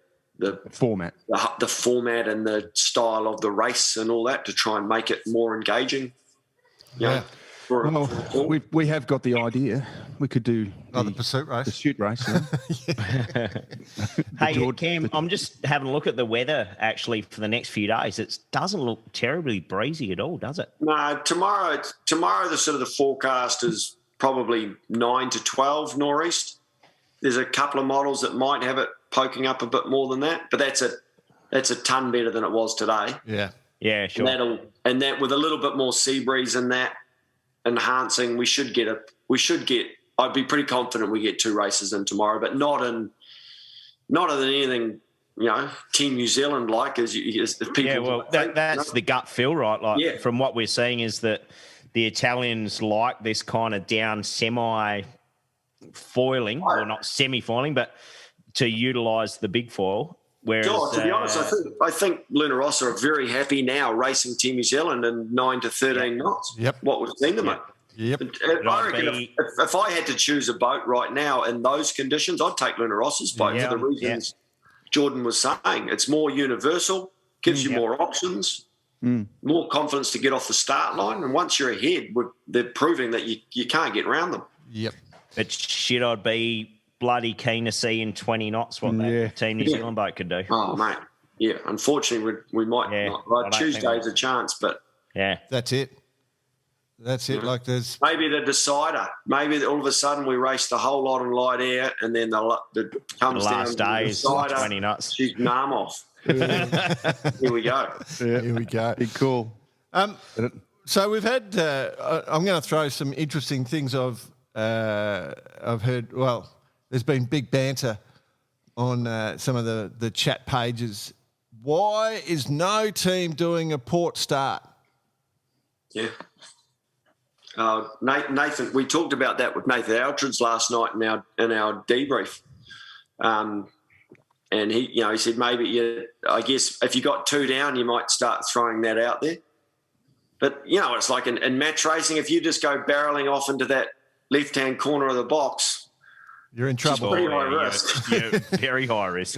format, the format and the style of the race and all that to try and make it more engaging. Yeah. We have got the idea. We could do the pursuit race. Pursuit race. Yeah. Hey, Cam, I'm just having a look at the weather actually for the next few days. It doesn't look terribly breezy at all, does it? No, tomorrow the sort of the forecast is probably 9 to 12 nor'east. There's a couple of models that might have it poking up a bit more than that, but that's a ton better than it was today. Yeah, sure. And that with a little bit more sea breeze in that enhancing, we should get. I'd be pretty confident we get 2 races in tomorrow, but not in anything, Team New Zealand like as the people. Yeah, well, that's the gut feel, right? Like from what we're seeing is that the Italians like this kind of down semi foiling, or not semi foiling, but to utilise the big foil. Whereas, to be honest, I think Luna Rossa are very happy now racing Team New Zealand in 9 to 13 knots. Yep. What we've seen them at. Yep. I reckon if I had to choose a boat right now in those conditions, I'd take Luna Rossa's boat for the reasons Jordan was saying. It's more universal, gives you more options, more confidence to get off the start line. And once you're ahead, they're proving that you can't get around them. Yep. But shit, I'd be bloody keen to see in 20 knots what that Team New Zealand boat could do. Oh, mate. Yeah, unfortunately, we might not. Like Tuesday's a chance, but... Yeah. That's it. That's it. Like there's... Maybe the decider. Maybe all of a sudden we race the whole lot in light air and then the comes the down last day is 20 knots. She's arm off. Here we go. Yeah. Here we go. Be cool. So we've had... I'm going to throw some interesting things I've heard. Well, there's been big banter on some of the chat pages. Why is no team doing a port start? Yeah. Nathan, we talked about that with Nathan Altridge last night in our debrief. And he said maybe, I guess if you got 2 down, you might start throwing that out there. But, it's like in match racing, if you just go barreling off into that left-hand corner of the box, you're in trouble. Pretty high risk. You're very high risk.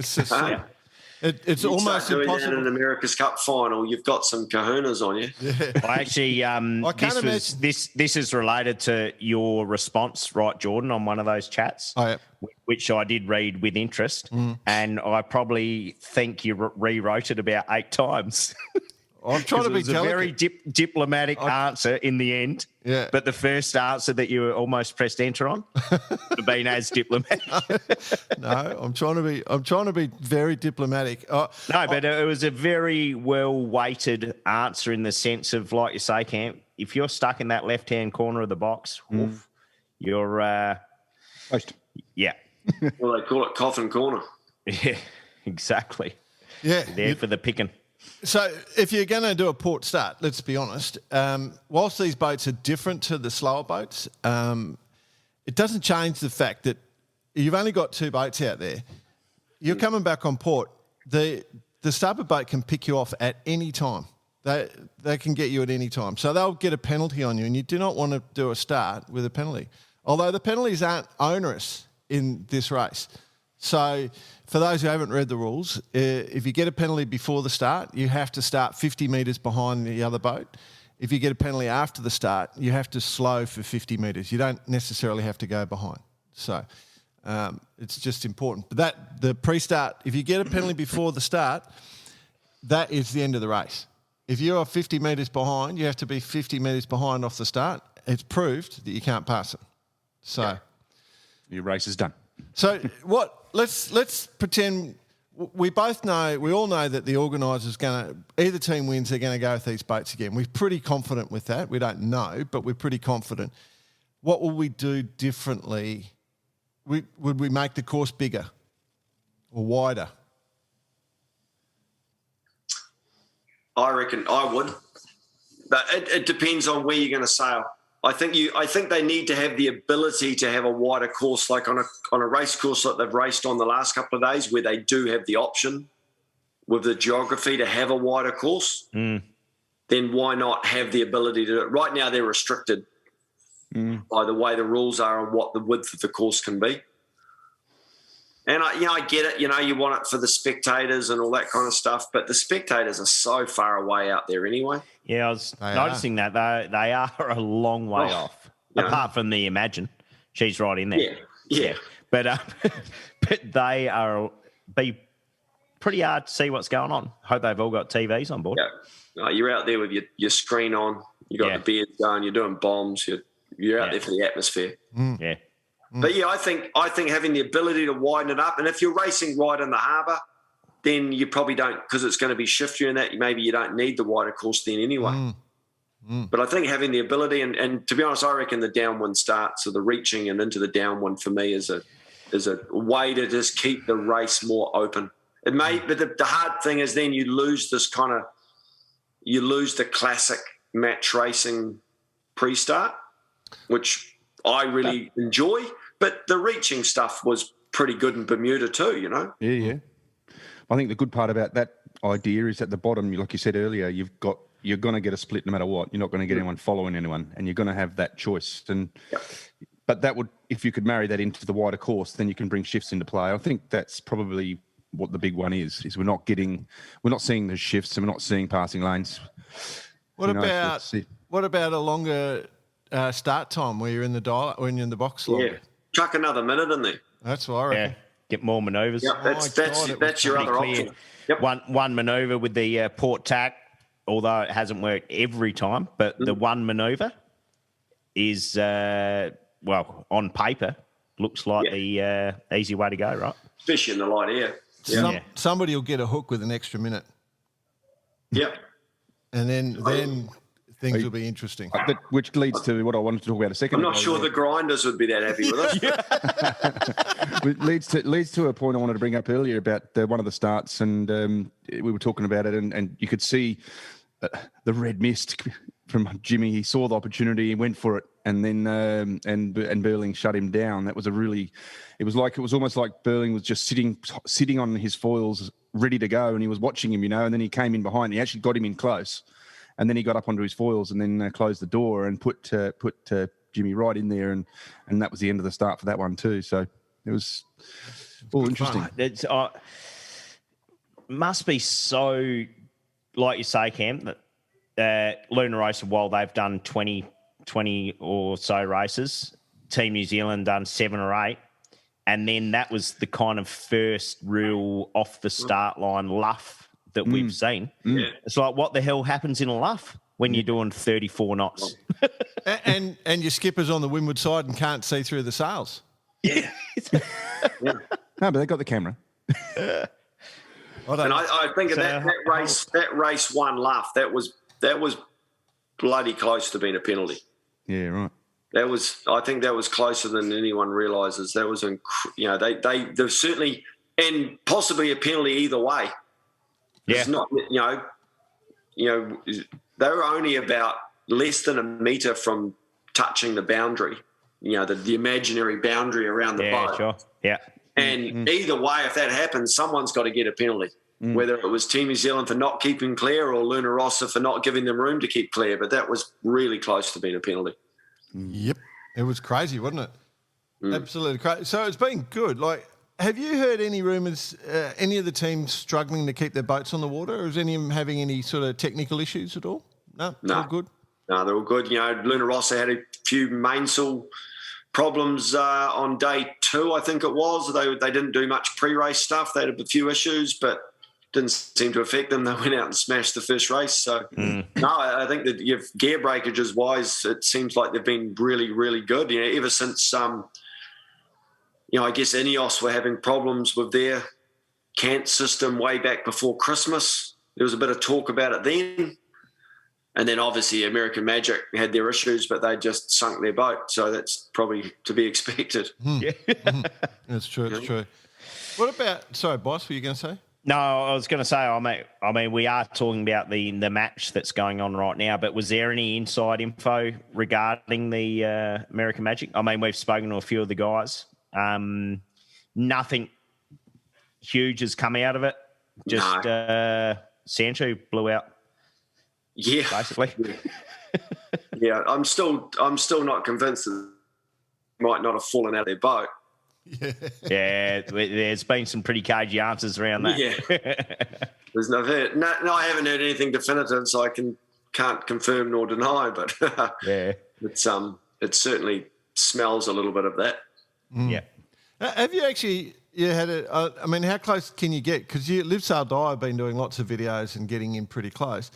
It's almost impossible. In an America's Cup final, you've got some kahunas on you. Yeah. I actually, this is related to your response, right, Jordan, on one of those chats, which I did read with interest, and I probably think you rewrote it about 8 times. I'm trying to be delicate. A very diplomatic answer in the end. Yeah. But the first answer that you almost pressed enter on would have been as diplomatic. No, I'm trying to be very diplomatic. But it was a very well weighted answer in the sense of, like you say, Cam, if you're stuck in that left-hand corner of the box, you're Post. Yeah. Well, they call it coffin corner. Yeah, exactly. Yeah. There for the picking. So if you're going to do a port start, let's be honest, whilst these boats are different to the slower boats, it doesn't change the fact that you've only got 2 boats out there. You're coming back on port. The starboard boat can pick you off at any time. They can get you at any time. So they'll get a penalty on you, and you do not want to do a start with a penalty. Although the penalties aren't onerous in this race. So for those who haven't read the rules, if you get a penalty before the start, you have to start 50 metres behind the other boat. If you get a penalty after the start, you have to slow for 50 metres. You don't necessarily have to go behind. So it's just important. But the pre-start, if you get a penalty before the start, that is the end of the race. If you are 50 metres behind, you have to be 50 metres behind off the start. It's proved that you can't pass it. So your race is done. So let's pretend we all know that the organisers either team wins, they're going to go with these boats again. We're pretty confident with that. We don't know, but we're pretty confident. What will we do differently? Would we make the course bigger or wider? I reckon I would, but it depends on where you're going to sail. I think they need to have the ability to have a wider course, like on a race course like they've raced on the last couple of days, where they do have the option with the geography to have a wider course. Then why not have the ability to do it? Right now they're restricted by the way the rules are and what the width of the course can be. And I get it. You want it for the spectators and all that kind of stuff, but the spectators are so far away out there anyway. Yeah, I was noticing that they are a long way off. Apart from the Imagine, she's right in there. Yeah. But they are be pretty hard to see what's going on. Hope they've all got TVs on board. Yeah, you're out there with your screen on. You got the beard going. You're doing bombs. You're out there for the atmosphere. Yeah. But I think having the ability to widen it up, and if you're racing right in the harbour, then you probably don't, because it's going to be shiftier in that. Maybe you don't need the wider course then anyway. But I think having the ability, and to be honest, I reckon the downwind start, so the reaching and into the downwind for me is a way to just keep the race more open. It may, but the hard thing is then you lose the classic match racing pre-start, which I really enjoy. But the reaching stuff was pretty good in Bermuda too, you know. Yeah. I think the good part about that idea is at the bottom, like you said earlier, you're going to get a split no matter what. You're not going to get anyone following anyone, and you're going to have that choice. But that would, if you could marry that into the wider course, then you can bring shifts into play. I think that's probably what the big one is we're not seeing the shifts and we're not seeing passing lanes. What about a longer start time where you're in when you're in the box longer? Yeah, chuck another minute in there. That's what I reckon. Yeah, get more manoeuvres. Yep, that's your other option. Yep. One manoeuvre with the port tack, although it hasn't worked every time, but the one manoeuvre is, on paper, looks like the easy way to go, right? Especially in the light air. Somebody will get a hook with an extra minute. Yep. And then things will be interesting. Which leads to what I wanted to talk about a second ago. I'm not sure the grinders would be that happy with us. It leads to a point I wanted to bring up earlier about one of the starts, and we were talking about it, and you could see the red mist from Jimmy. He saw the opportunity, he went for it, and then and Burling shut him down. That was it was almost like Burling was just sitting on his foils, ready to go, and he was watching him, and then he came in behind. He actually got him in close. And then he got up onto his foils and then closed the door and put Jimmy right in there, and that was the end of the start for that one too. So it was all interesting. It's must be so, like you say, Cam, that Lunar Racer, while they've done 20 or so races, Team New Zealand done 7 or 8, and then that was the kind of first real off the start line luff that we've seen. It's like, what the hell happens in a luff when you're doing 34 knots? and your skipper's on the windward side and can't see through the sails. Yeah. No, but they got the camera. And I think that race one luff, that was bloody close to being a penalty. Yeah, right. I think that was closer than anyone realises. That was, they're certainly, and possibly a penalty either way. Yeah. It's not, they were only about less than a metre from touching the boundary, the imaginary boundary around the boat. Yeah, sure. Yeah. And either way, if that happens, someone's got to get a penalty, whether it was Team New Zealand for not keeping clear or Luna Rossa for not giving them room to keep clear. But that was really close to being a penalty. Yep. It was crazy, wasn't it? Absolutely crazy. So it's been good. Have you heard any rumours, any of the teams struggling to keep their boats on the water, or is any of them having any sort of technical issues at all? No, all good? No, they're all good. Luna Rossa had a few mainsail problems on day 2, I think it was. They didn't do much pre-race stuff. They had a few issues, but didn't seem to affect them. They went out and smashed the first race. So, no, I think that gear breakages-wise, it seems like they've been really, really good. Ever since... I guess Ineos were having problems with their cant system way back before Christmas. There was a bit of talk about it then. And then obviously American Magic had their issues, but they just sunk their boat. So that's probably to be expected. Yeah. That's true. It's true. What about, sorry, boss, were you going to say? No, I was going to say, I mean, we are talking about the match that's going on right now, but was there any inside info regarding the American Magic? I mean, we've spoken to a few of the guys. Nothing huge has come out of it. Just Sancho blew out. Yeah, basically. Yeah, I'm still not convinced that they might not have fallen out of their boat. Yeah, there's been some pretty cagey answers around that. Yeah, there's no, I haven't heard anything definitive, so I can't confirm nor deny. But yeah, it certainly smells a little bit of that. Yeah. Have you actually? You had it. I mean, how close can you get? Because you Live Sail Die have been doing lots of videos and getting in pretty close.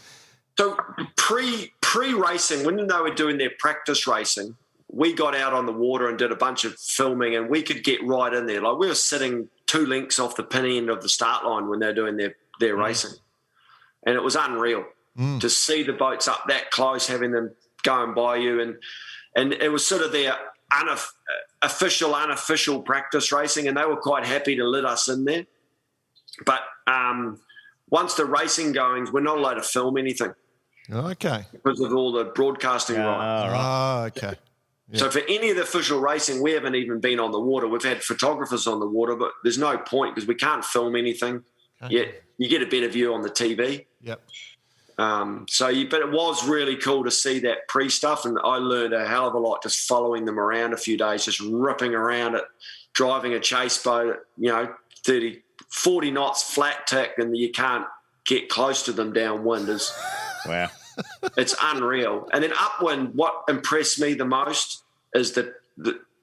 So pre-racing, when they were doing their practice racing, we got out on the water and did a bunch of filming, and we could get right in there. Like, we were sitting 2 lengths off the pin end of the start line when they were doing their racing. And it was unreal to see the boats up that close, having them going by you. And it was sort of their unofficial practice racing, and they were quite happy to let us in there. But once the racing goings, we're not allowed to film anything. Okay. Because of all the broadcasting rights. Right. Oh, okay. So for any of the official racing, we haven't even been on the water. We've had photographers on the water, but there's no point because we can't film anything. Yet you get a better view on the TV. Yep. But it was really cool to see that pre-stuff, and I learned a hell of a lot just following them around a few days, just ripping around it, driving a chase boat at, 30, 40 knots flat tick, and you can't get close to them downwind. Wow. It's unreal. And then upwind, what impressed me the most is the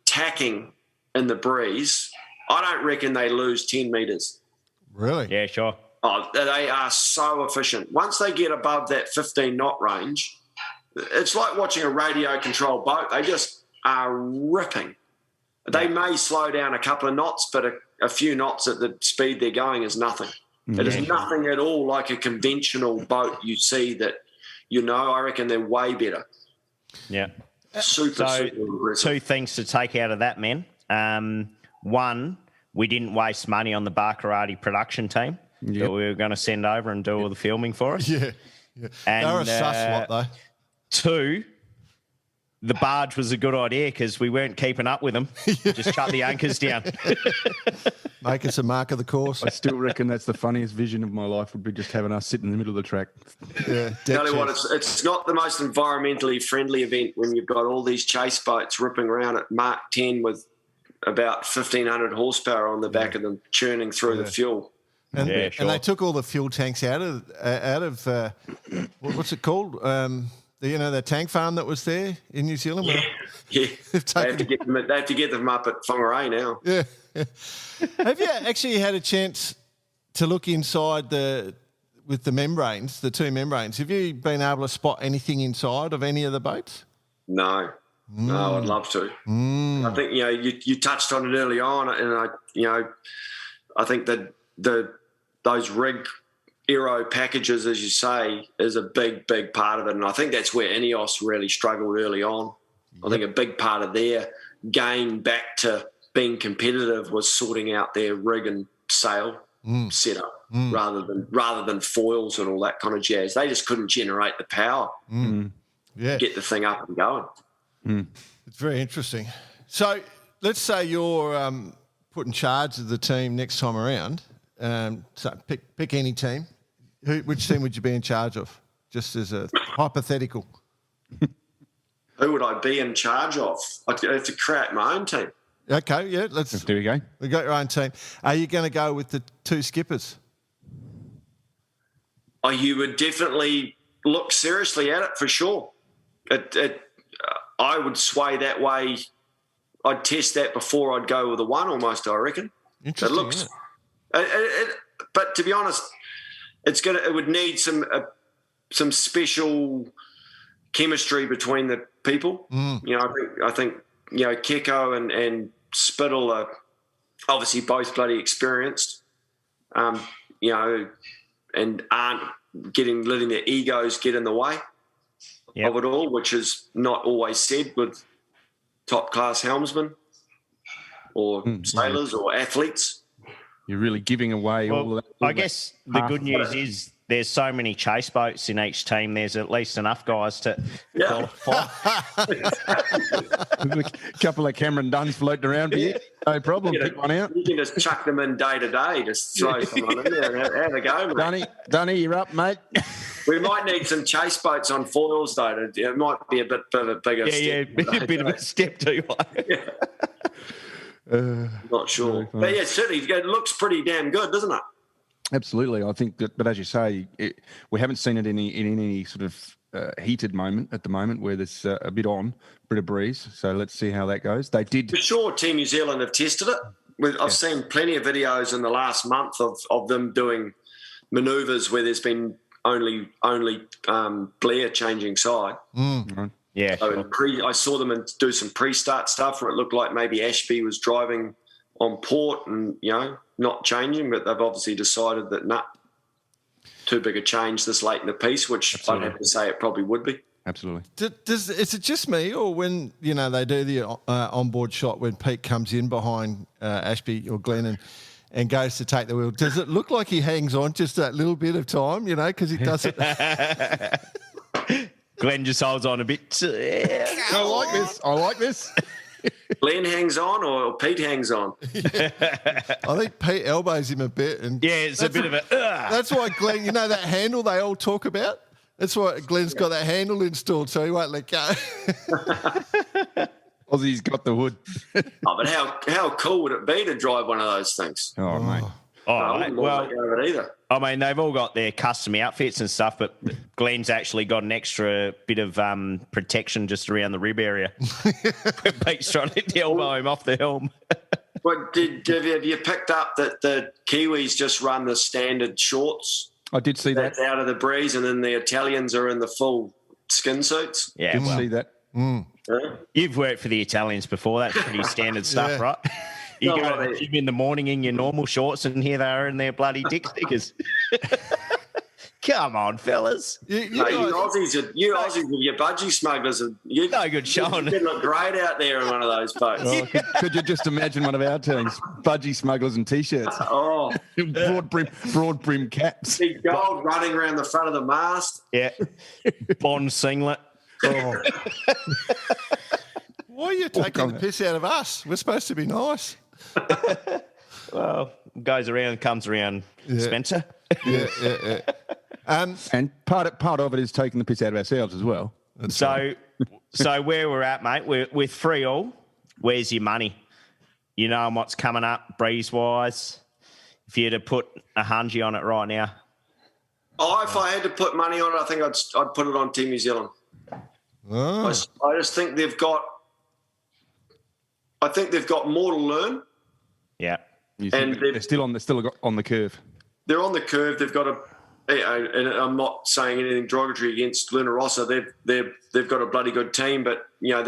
tacking in the breeze. I don't reckon they lose 10 metres. Really? Yeah, sure. Oh, they are so efficient. Once they get above that 15-knot range, it's like watching a radio-controlled boat. They just are ripping. They may slow down a couple of knots, but a few knots at the speed they're going is nothing. It is nothing at all like a conventional boat you see that, I reckon they're way better. Yeah. Super impressive. Two things to take out of that, man. One, we didn't waste money on the Barkarati production team that we were going to send over and do all the filming for us. Yeah. And, They're a sus lot, though. Two, the barge was a good idea because we weren't keeping up with them. Just shut the anchors down. Make us a mark of the course. I still reckon that's the funniest vision of my life would be just having us sit in the middle of the track. Yeah, Tell you what, it's not the most environmentally friendly event when you've got all these chase boats ripping around at Mark 10 with about 1,500 horsepower on the back of them churning through the fuel. And, Yeah, sure. and they took all the fuel tanks out of what's it called? The tank farm that was there in New Zealand. Yeah. They have to get them up at Whangarei now. Yeah. Have you actually had a chance to look inside with the membranes, the two membranes? Have you been able to spot anything inside of any of the boats? No, I'd love to. I think you touched on it early on, and I think that those rig aero packages, as you say, is a big part of it, and I think that's where Ineos really struggled early on. I think a big part of their game back to being competitive was sorting out their rig and sail setup rather than foils and all that kind of jazz. They just couldn't generate the power. Get the thing up and going. It's very interesting. So let's say you're put in charge of the team next time around. So pick any team. Which team would you be in charge of? Just as a hypothetical. Who would I be in charge of? I'd have to create my own team. Okay, yeah. There we go. We got your own team. Are you going to go with the two skippers? Oh, you would definitely look seriously at it for sure. I would sway that way. I'd test that before I'd go with the one almost, I reckon. Interesting, it looks, but to be honest, it would need some special chemistry between the people. I think Keko and Spittle are obviously both bloody experienced, and aren't letting their egos get in the way of it all, which is not always said with top class helmsmen or sailors or athletes. You're really giving away all of that. I guess the good news is there's so many chase boats in each team. There's at least enough guys to qualify. A couple of Cameron Dunns floating around for you. No problem. Pick one out. You can just chuck them in day to day. Just throw someone in there and have a go, mate. Dunny, you're up, mate. We might need some chase boats on foils, though. It might be a bit of a bigger step. A bit of a step too. Not sure. But yeah, certainly it looks pretty damn good, doesn't it? Absolutely. I think that, but as you say, we haven't seen it in any sort of heated moment at the moment where there's a bit of breeze. So let's see how that goes. They did. For sure, Team New Zealand have tested it. I've seen plenty of videos in the last month of them doing manoeuvres where there's been only Blair changing side. Right. Yeah. So I saw them do some pre-start stuff where it looked like maybe Ashby was driving on port and, not changing, but they've obviously decided that, too big a change this late in the piece, which Absolutely. I'd have to say it probably would be. Absolutely. Is it just me, or when, they do the onboard shot when Pete comes in behind Ashby or Glenn and goes to take the wheel, does it look like he hangs on just that little bit of time, because he does it? Glenn just holds on a bit. I like this. Glenn hangs on or Pete hangs on? I think Pete elbows him a bit. And Yeah, it's a bit of a... That's why Glenn, you know that handle they all talk about? That's why Glenn's got that handle installed so he won't let go. Aussie's got the wood. Oh, but how cool would it be to drive one of those things? Oh, mate. All right, well, Let go of it either. I mean, they've all got their custom outfits and stuff, but Glenn's actually got an extra bit of protection just around the rib area. Pete's trying to elbow him off the helm. But have you picked up that the Kiwis just run the standard shorts? I did see that. That's out of the breeze, and then the Italians are in the full skin suits. Yeah, Didn't well, see that. Yeah. you've worked for the Italians before. That's pretty standard stuff, Yeah. right? You No, go to I the mean- gym in the morning in your normal shorts, and here they are in their bloody dick stickers. Come on, fellas. Mate, you Aussies with your budgie smugglers, you No good showing. You'd look great out there in one of those boats. Oh, could you just imagine one of our teams? Budgie smugglers and T-shirts. Oh, broad brim caps. big gold running around the front of the mast. Yeah. Bond singlet. Oh. Why are you taking the piss out of us? We're supposed to be nice. Well, goes around, comes around, Spencer. Yeah. And part of it is taking the piss out of ourselves as well. So where we're at, mate, we're with 3-3. Where's your money? You know what's coming up, breeze-wise? If you had to put a hungy on it right now. Oh, if I had to put money on it, I think I'd put it on Team New Zealand. Oh. I just think they've got more to learn. Yeah. You think And they're still on the curve. They're on the curve. They've got and I'm not saying anything derogatory against Luna Rossa. They've got a bloody good team, but you know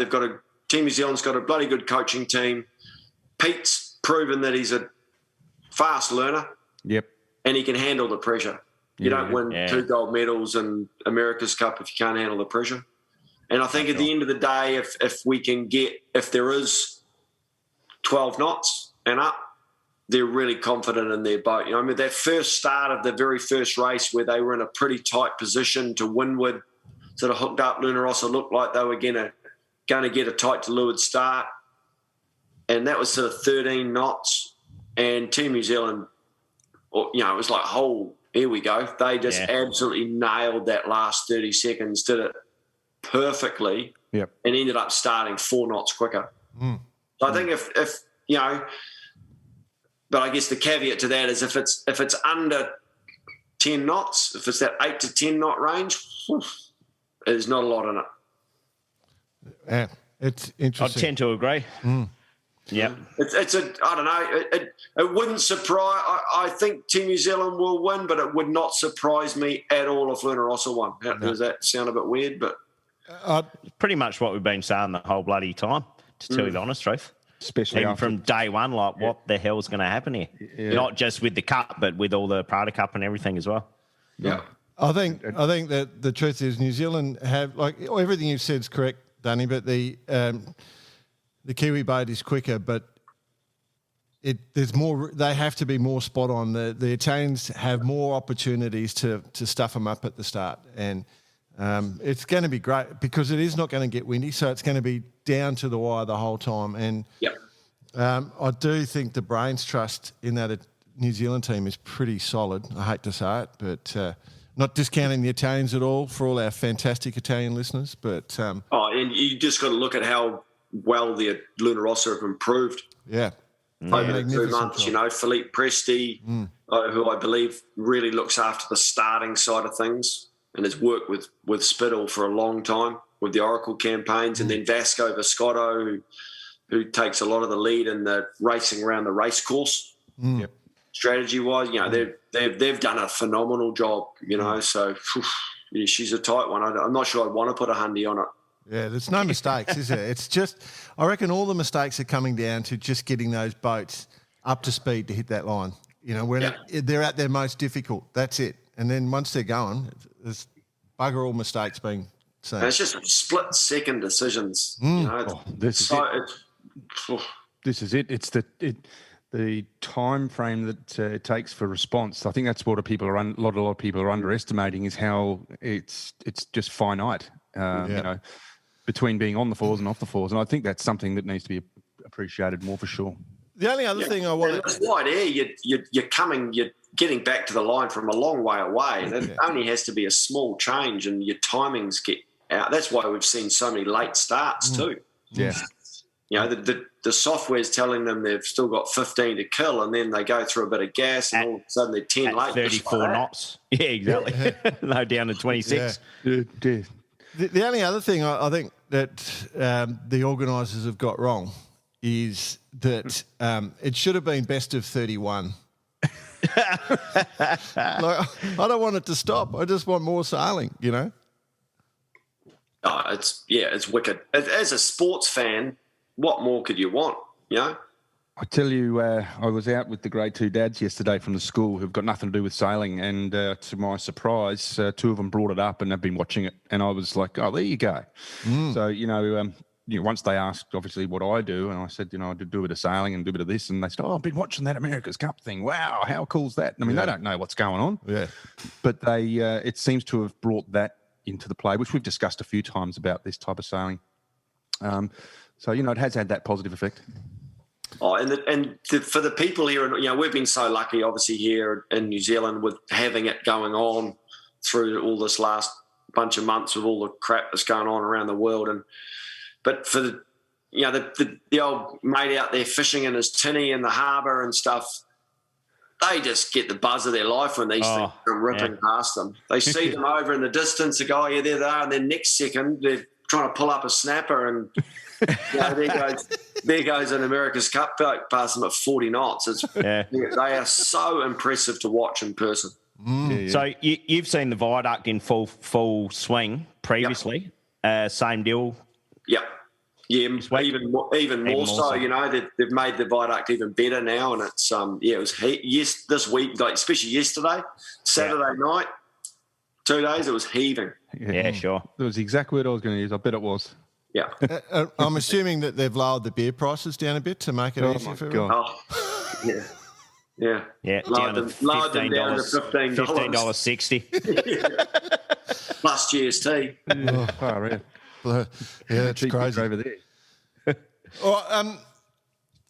Team New Zealand's got a bloody good coaching team. Pete's proven that he's a fast learner. Yep. And he can handle the pressure. You don't win 2 gold medals in America's Cup if you can't handle the pressure. And I think at the end of the day, if there is 12 knots and up, they're really confident in their boat. You know, I mean, that first start of the very first race where they were in a pretty tight position to windward, sort of hooked up, Luna Rossa looked like they were going to get a tight to leeward start. And that was sort of 13 knots. And Team New Zealand, you know, it was like, oh, here we go. They just absolutely nailed that last 30 seconds, did it perfectly, and ended up starting 4 knots quicker. So I think if you know, but I guess the caveat to that is if it's under 10 knots, if it's that 8 to 10 knot range, there's not a lot in it. Yeah, it's I interesting. tend to agree. Yeah. It's a I don't know. It wouldn't surprise. I think Team New Zealand will win, but it would not surprise me at all if Luna Rossa won. Does that sound a bit weird? But Pretty much what we've been saying the whole bloody time, to tell you the honest truth. Especially Even after from day one, like what the hell's going to happen here? Not just with the cup, but with all the Prada Cup and everything as well. yeah. I think that the truth is New Zealand have, like, everything you've said is correct, Danny, but the Kiwi boat is quicker, but there's more. They have to be more spot on. The Italians have more opportunities to stuff them up at the start, and it's going to be great because it is not going to get windy, so it's going to be down to the wire the whole time. And I do think the brains trust in that New Zealand team is pretty solid. I hate to say it, but not discounting the Italians at all for all our fantastic Italian listeners. But and you just got to look at how well the Luna Rossa have improved. Yeah. Over the 2 months, you know, Philippe Presti, who I believe really looks after the starting side of things and has worked with Spittle for a long time with the Oracle campaigns, and then Vasco Viscotto, who takes a lot of the lead in the racing around the race course. Strategy-wise, you know, they've done a phenomenal job, you know, so she's a tight one. I'm not sure I'd want to put a hundy on it. Yeah, there's no mistakes, is there? It's just, I reckon all the mistakes are coming down to just getting those boats up to speed to hit that line. You know, when they're at their most difficult, that's it. And then once they're going, there's bugger all mistakes being seen. And it's just split-second decisions. You know, this is it. It's the time frame that it takes for response. I think that's what a lot of people are underestimating is how it's just finite. between being on the fours and off the fours. And I think that's something that needs to be appreciated more for sure. The only other thing I want to... wide air, you're getting back to the line from a long way away. And it only has to be a small change and your timings get out. That's why we've seen so many late starts too. Yeah. The software's telling them they've still got 15 to kill, and then they go through a bit of gas, and all of a sudden they're 10 late. 34 knots. Yeah, exactly. No, down to 26. Yeah. The only other thing I think that the organisers have got wrong is that it should have been best of 31. I don't want it to stop. I just want more sailing, Oh, it's wicked. As a sports fan, what more could you want, I tell you, I was out with the grade 2 dads yesterday from the school who've got nothing to do with sailing, and to my surprise, 2 of them brought it up and have been watching it, and I was like, oh, there you go. So, once they asked, obviously, what I do, and I said, I do a bit of sailing and do a bit of this, and they said, oh, I've been watching that America's Cup thing. Wow, how cool's that? I mean, they don't know what's going on. Yeah. But they, it seems to have brought that into the play, which we've discussed a few times about this type of sailing. So, it has had that positive effect. Oh, for the people here, we've been so lucky, obviously, here in New Zealand with having it going on through all this last bunch of months with all the crap that's going on around the world. But for the old mate out there fishing in his tinny in the harbour and stuff, they just get the buzz of their life when these things are ripping past them. They see them over in the distance, they go, oh, yeah, there they are, and then next second they're trying to pull up a snapper and there goes an America's Cup boat past them at 40 knots. They are so impressive to watch in person. So you've seen the viaduct in full swing previously. Same deal. Yep. Yeah, even more so. They've made the viaduct even better now, and it's it was this week, like especially yesterday, Saturday night, 2 days, it was heaving. Yeah, sure. That was the exact word I was going to use. I bet it was. Yeah. I'm assuming that they've lowered the beer prices down a bit to make it easier for everyone. Oh, yeah. Yeah. Yeah. Lowered them down to $15. $15.60. Plus GST. Yeah, that's crazy over there. Well,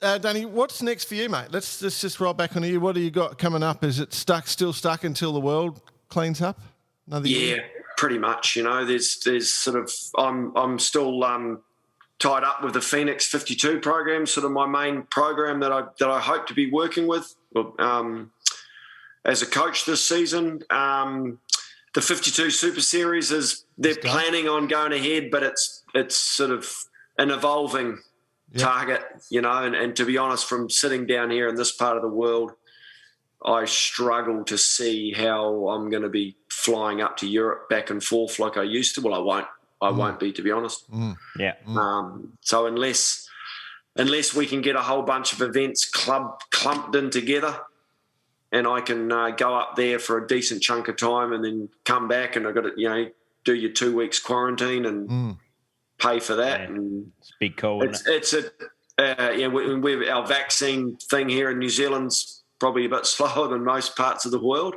Danny, what's next for you, mate? Let's just roll back on you. What do you got coming up? Is it still stuck until the world cleans up? Another year? Pretty much. There's sort of I'm still tied up with the Phoenix 52 program, sort of my main program that I hope to be working with as a coach this season. The 52 Super Series they're planning on going ahead, but it's sort of an evolving target, and to be honest, from sitting down here in this part of the world, I struggle to see how I'm going to be flying up to Europe back and forth like I used to. Well, I won't be, to be honest. Yeah. So unless we can get a whole bunch of events clumped in together, and I can go up there for a decent chunk of time and then come back, and I've got to, do your 2 weeks quarantine and pay for that. Yeah. And it's a big call, our vaccine thing here in New Zealand's probably a bit slower than most parts of the world.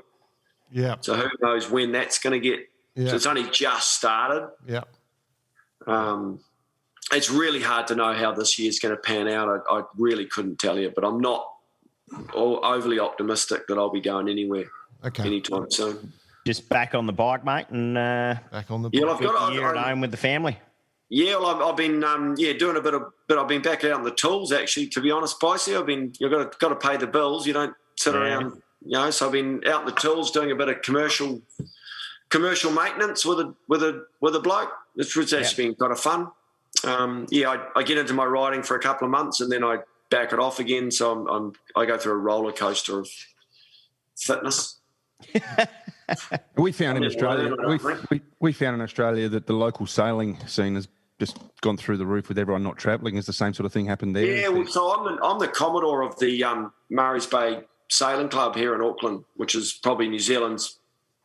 Yeah. So who knows when that's going to get. Yeah. So it's only just started. Yeah. It's really hard to know how this year's going to pan out. I really couldn't tell you, but I'm not overly optimistic that I'll be going anywhere anytime soon. Just back on the bike, mate, and back on the bike. Yeah, I've got a year at home with the family. Yeah, well, I've been doing a bit I've been back out on the tools actually. To be honest, Pricey, you've got to pay the bills. You don't sit around, So I've been out in the tools doing a bit of commercial maintenance with a bloke. It's actually been kind of fun. I get into my riding for a couple of months and then I back it off again. So I go through a roller coaster of fitness. We found in Australia, that the local sailing scene has just gone through the roof with everyone not travelling. Has the same sort of thing happened there? Yeah, well, so I'm the Commodore of the Murray's Bay Sailing Club here in Auckland, which is probably New Zealand's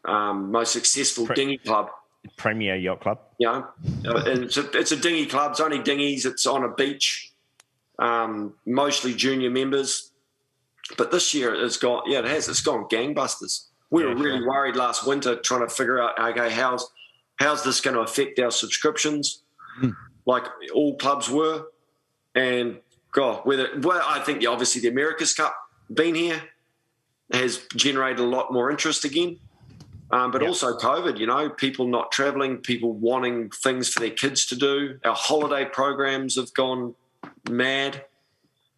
most successful dinghy club. Premier yacht club. And it's a dinghy club. It's only dinghies. It's on a beach, mostly junior members. But this year it's gone gangbusters. We were really worried last winter trying to figure out, okay, how's how's this going to affect our subscriptions, like all clubs were, and I think obviously the America's Cup being here has generated a lot more interest again. But also COVID, people not travelling, people wanting things for their kids to do. Our holiday programs have gone mad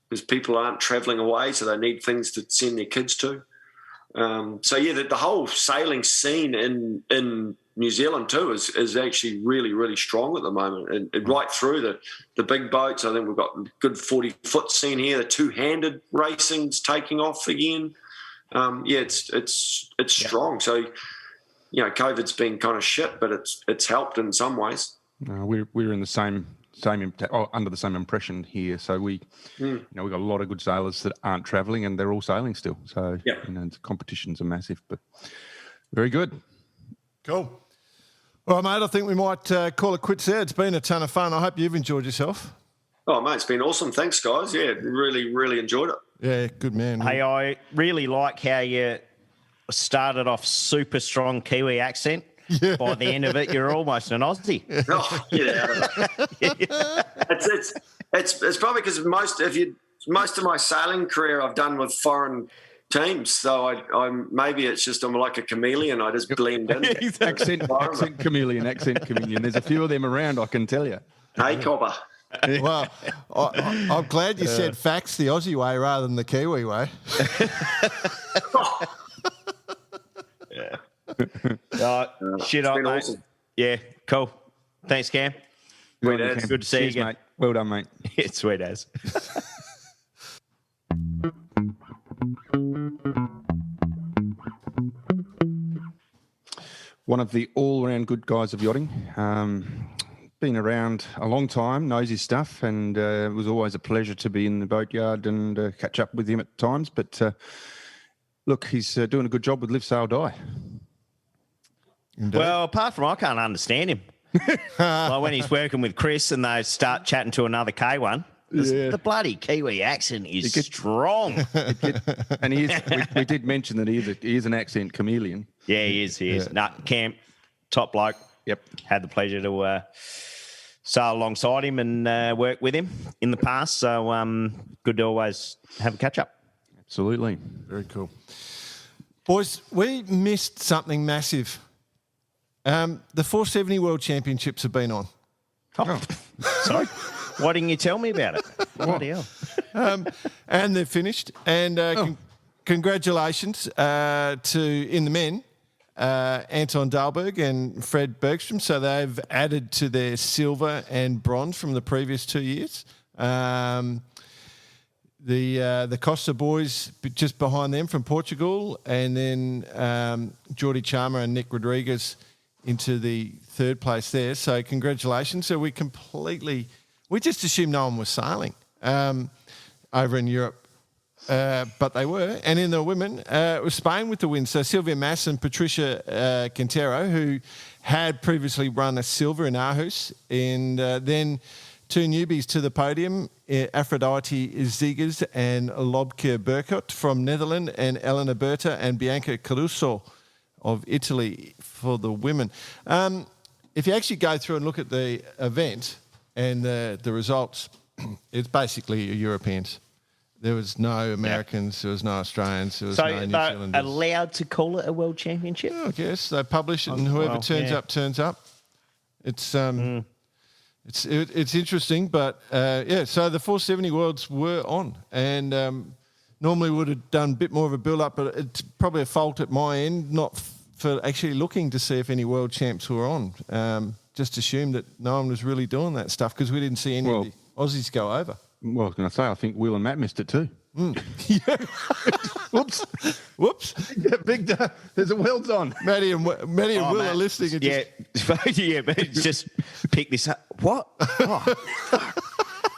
because people aren't travelling away, so they need things to send their kids to. The whole sailing scene in New Zealand too is actually really, really strong at the moment. And right through the big boats, I think we've got a good 40-foot scene here. The two-handed racing's taking off again. It's strong. So, COVID's been kind of shit, but it's helped in some ways. We're in the under the same impression here. So we've got a lot of good sailors that aren't travelling, and they're all sailing still. So the competitions are massive, but very good. Cool. All right, mate. I think we might call it quits there. It's been a ton of fun. I hope you've enjoyed yourself. Oh, mate, it's been awesome. Thanks, guys. Yeah, really, really enjoyed it. Yeah, good man. Hey, I really like how you started off super strong Kiwi accent. Yeah. By the end of it, you're almost an Aussie. Oh, get out of it. It's probably because most of my sailing career I've done with foreign teams, so I'm maybe it's just I'm like a chameleon. I just blend in. accent chameleon. There's a few of them around, I can tell you. Hey, copper. Well, I'm glad you said facts the Aussie way rather than the Kiwi way. Shit on, mate. Awesome. Yeah, cool. Thanks, Cam. Sweet as. Good to see you again. Mate. Well done, mate. It's sweet as. One of the all-round good guys of yachting. Been around a long time, knows his stuff, and it was always a pleasure to be in the boatyard and catch up with him at times. But look, he's doing a good job with Live, Sail, Die. Indeed. Well, apart from I can't understand him. Like when he's working with Chris and they start chatting to another K1, the bloody Kiwi accent is strong. And we did mention that he is an accent chameleon. Yeah, he is. No, Cam, top bloke. Yep. Had the pleasure to sail alongside him and work with him in the past. So good to always have a catch up. Absolutely. Very cool. Boys, we missed something massive. The 470 World Championships have been on. Oh. Sorry? Why didn't you tell me about it? Bloody hell. And they're finished. And congratulations in the men, Anton Dahlberg and Fred Bergstrom. So they've added to their silver and bronze from the previous 2 years. The Costa boys just behind them from Portugal, and then Geordie Chalmer and Nick Rodriguez into the third place there. So congratulations. So we just assumed no one was sailing over in Europe, but they were. And in the women, it was Spain with the win. So Sylvia Mass and Patricia Quintero, who had previously run a silver in Aarhus, and then two newbies to the podium, Aphrodite Ziegers and Lobke Burkot from Netherlands, and Elena Berta and Bianca Caruso of Italy for the women. If you actually go through and look at the event and the results, it's basically Europeans. There was no Americans, there was no Australians, there was no New Zealanders. So they're allowed to call it a world championship? Yeah, I guess. They publish it and whoever turns up, turns up. It's interesting, but so the 470 Worlds were on, and normally would have done a bit more of a build-up, but it's probably a fault at my end, not for actually looking to see if any world champs were on. Just assumed that no one was really doing that stuff because we didn't see any of the Aussies go over. Well, I was going to say, I think Will and Matt missed it too. Yeah. Whoops. Yeah, there's a Welds on. Maddie and Will are listening. And but just pick this up. What? Oh.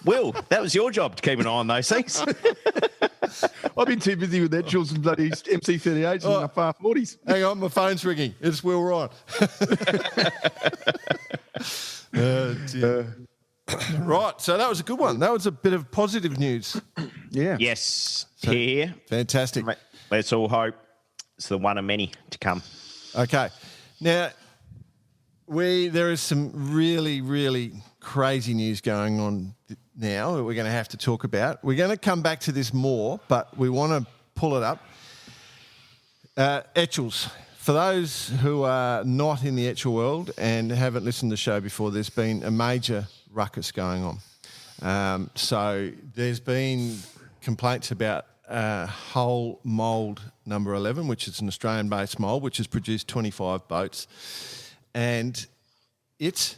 Will, that was your job to keep an eye on those things. I've been too busy with Etchells and bloody MC38s and my far 40s. Hang on, my phone's ringing. It's Will Ryan. Right, so that was a good one. That was a bit of positive news. Yeah. Yes. Here. Fantastic. Let's all hope it's the one of many to come. Okay. Now, There is some really, really crazy news going on now that we're going to have to talk about. We're going to come back to this more, but we want to pull it up. Etchells. For those who are not in the Etchell world and haven't listened to the show before, there's been a major ruckus going on. So there's been complaints about whole mould number 11, which is an Australian-based mould, which has produced 25 boats. And it's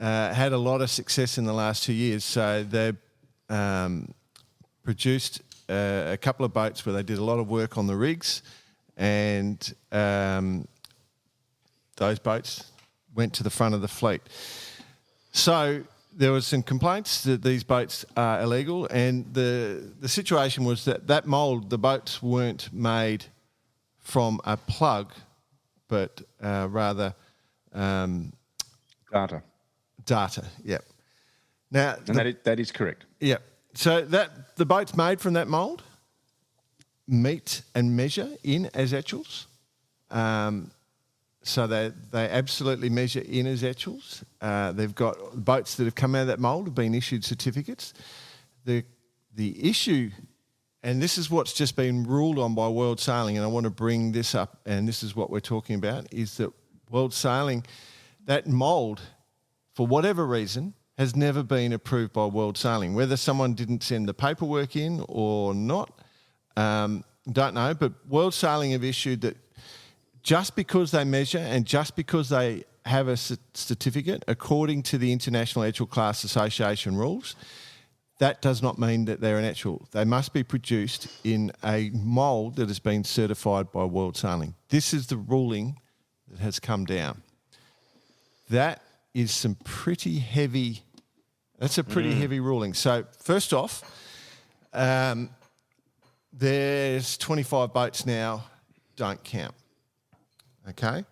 had a lot of success in the last 2 years. So they've produced a couple of boats where they did a lot of work on the rigs, and those boats went to the front of the fleet. So there was some complaints that these boats are illegal, and the situation was that mould, the boats weren't made from a plug, but rather Data. Yep. Now, That is correct. Yep. So the boats made from that mould meet and measure in as Etchells. So they absolutely measure in as Etchells. They've got boats that have come out of that mould have been issued certificates. The issue, and this is what's just been ruled on by World Sailing, and I want to bring this up, and this is what we're talking about, is that World Sailing, that mould, for whatever reason, has never been approved by World Sailing. Whether someone didn't send the paperwork in or not, don't know, but World Sailing have issued that just because they measure and just because they have a certificate, according to the International Etchell Class Association rules, that does not mean that they're an Etchell. They must be produced in a mould that has been certified by World Sailing. This is the ruling that has come down. That is some pretty heavy... That's a pretty heavy ruling. So first off, there's 25 boats now, don't count. Okay?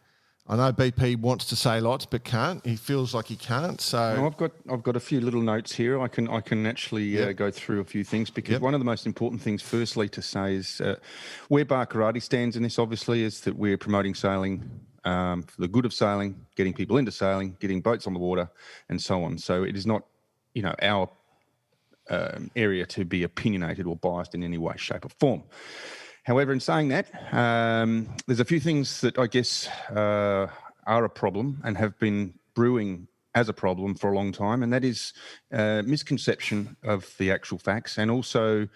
I know BP wants to say lots, but can't. He feels like he can't. So No, I've got a few little notes here. I can actually go through a few things, because one of the most important things, firstly, to say is where Barkarati stands in this, obviously, is that we're promoting sailing for the good of sailing, getting people into sailing, getting boats on the water, and so on. So it is not, our area to be opinionated or biased in any way, shape, or form. However, in saying that, there's a few things that I guess are a problem and have been brewing as a problem for a long time, and that is misconception of the actual facts, and also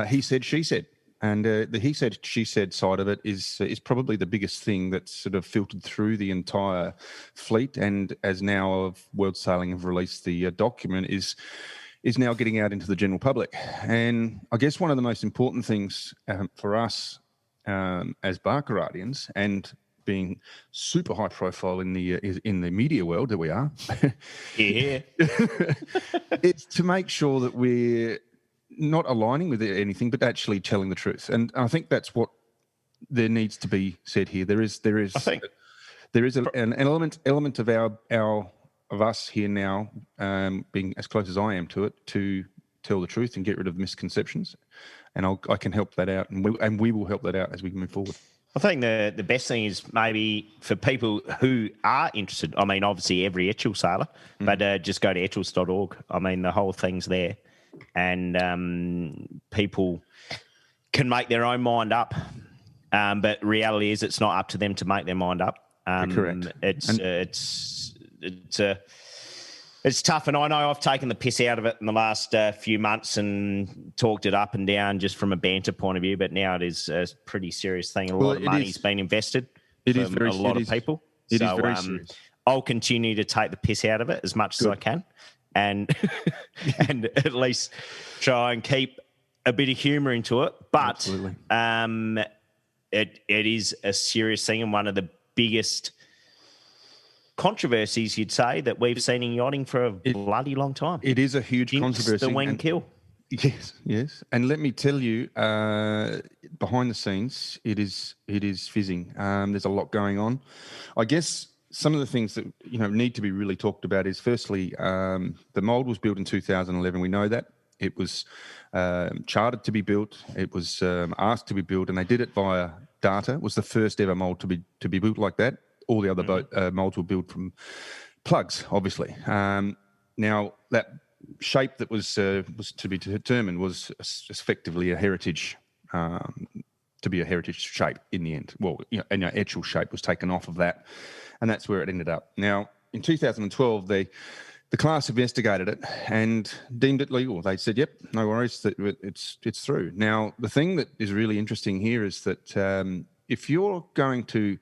he said, she said. And the he said, she said side of it is probably the biggest thing that's sort of filtered through the entire fleet, and as now of World Sailing have released the document, is now getting out into the general public. And I guess one of the most important things for us as Barkaratians, and being super high profile in the media world that we are, it's to make sure that we're not aligning with anything, but actually telling the truth. And I think that's what there needs to be said here. There is I think there is an element of of us here now, being as close as I am to it, to tell the truth and get rid of misconceptions. And I can help that out, and we will help that out as we move forward. I think the best thing is maybe for people who are interested, I mean, obviously every Etchell sailor, but just go to etchells.org. I mean, the whole thing's there, and people can make their own mind up. But reality is it's not up to them to make their mind up. Correct. It's tough, and I know I've taken the piss out of it in the last few months and talked it up and down just from a banter point of view, but now it is a pretty serious thing. A lot of money's been invested from a lot of people. It is very serious. I'll continue to take the piss out of it as much as I can, and and at least try and keep a bit of humour into it. But it is a serious thing, and one of the biggest controversies, you'd say, that we've seen in yachting for a bloody long time. It is a huge controversy. The wing kill. Yes. And let me tell you, behind the scenes, it is fizzing. There's a lot going on. I guess some of the things that need to be really talked about is, firstly, the mould was built in 2011. We know that. It was chartered to be built. It was asked to be built, and they did it via data. It was the first ever mould to be built like that. all the other boat molds were built from plugs, obviously. Now, that shape that was to be determined was effectively a heritage, to be a heritage shape in the end. Well, and Etchell shape was taken off of that, and that's where it ended up. Now, in 2012, the class investigated it and deemed it legal. They said, "Yep, no worries, that it's through." Now, the thing that is really interesting here is that if you're going to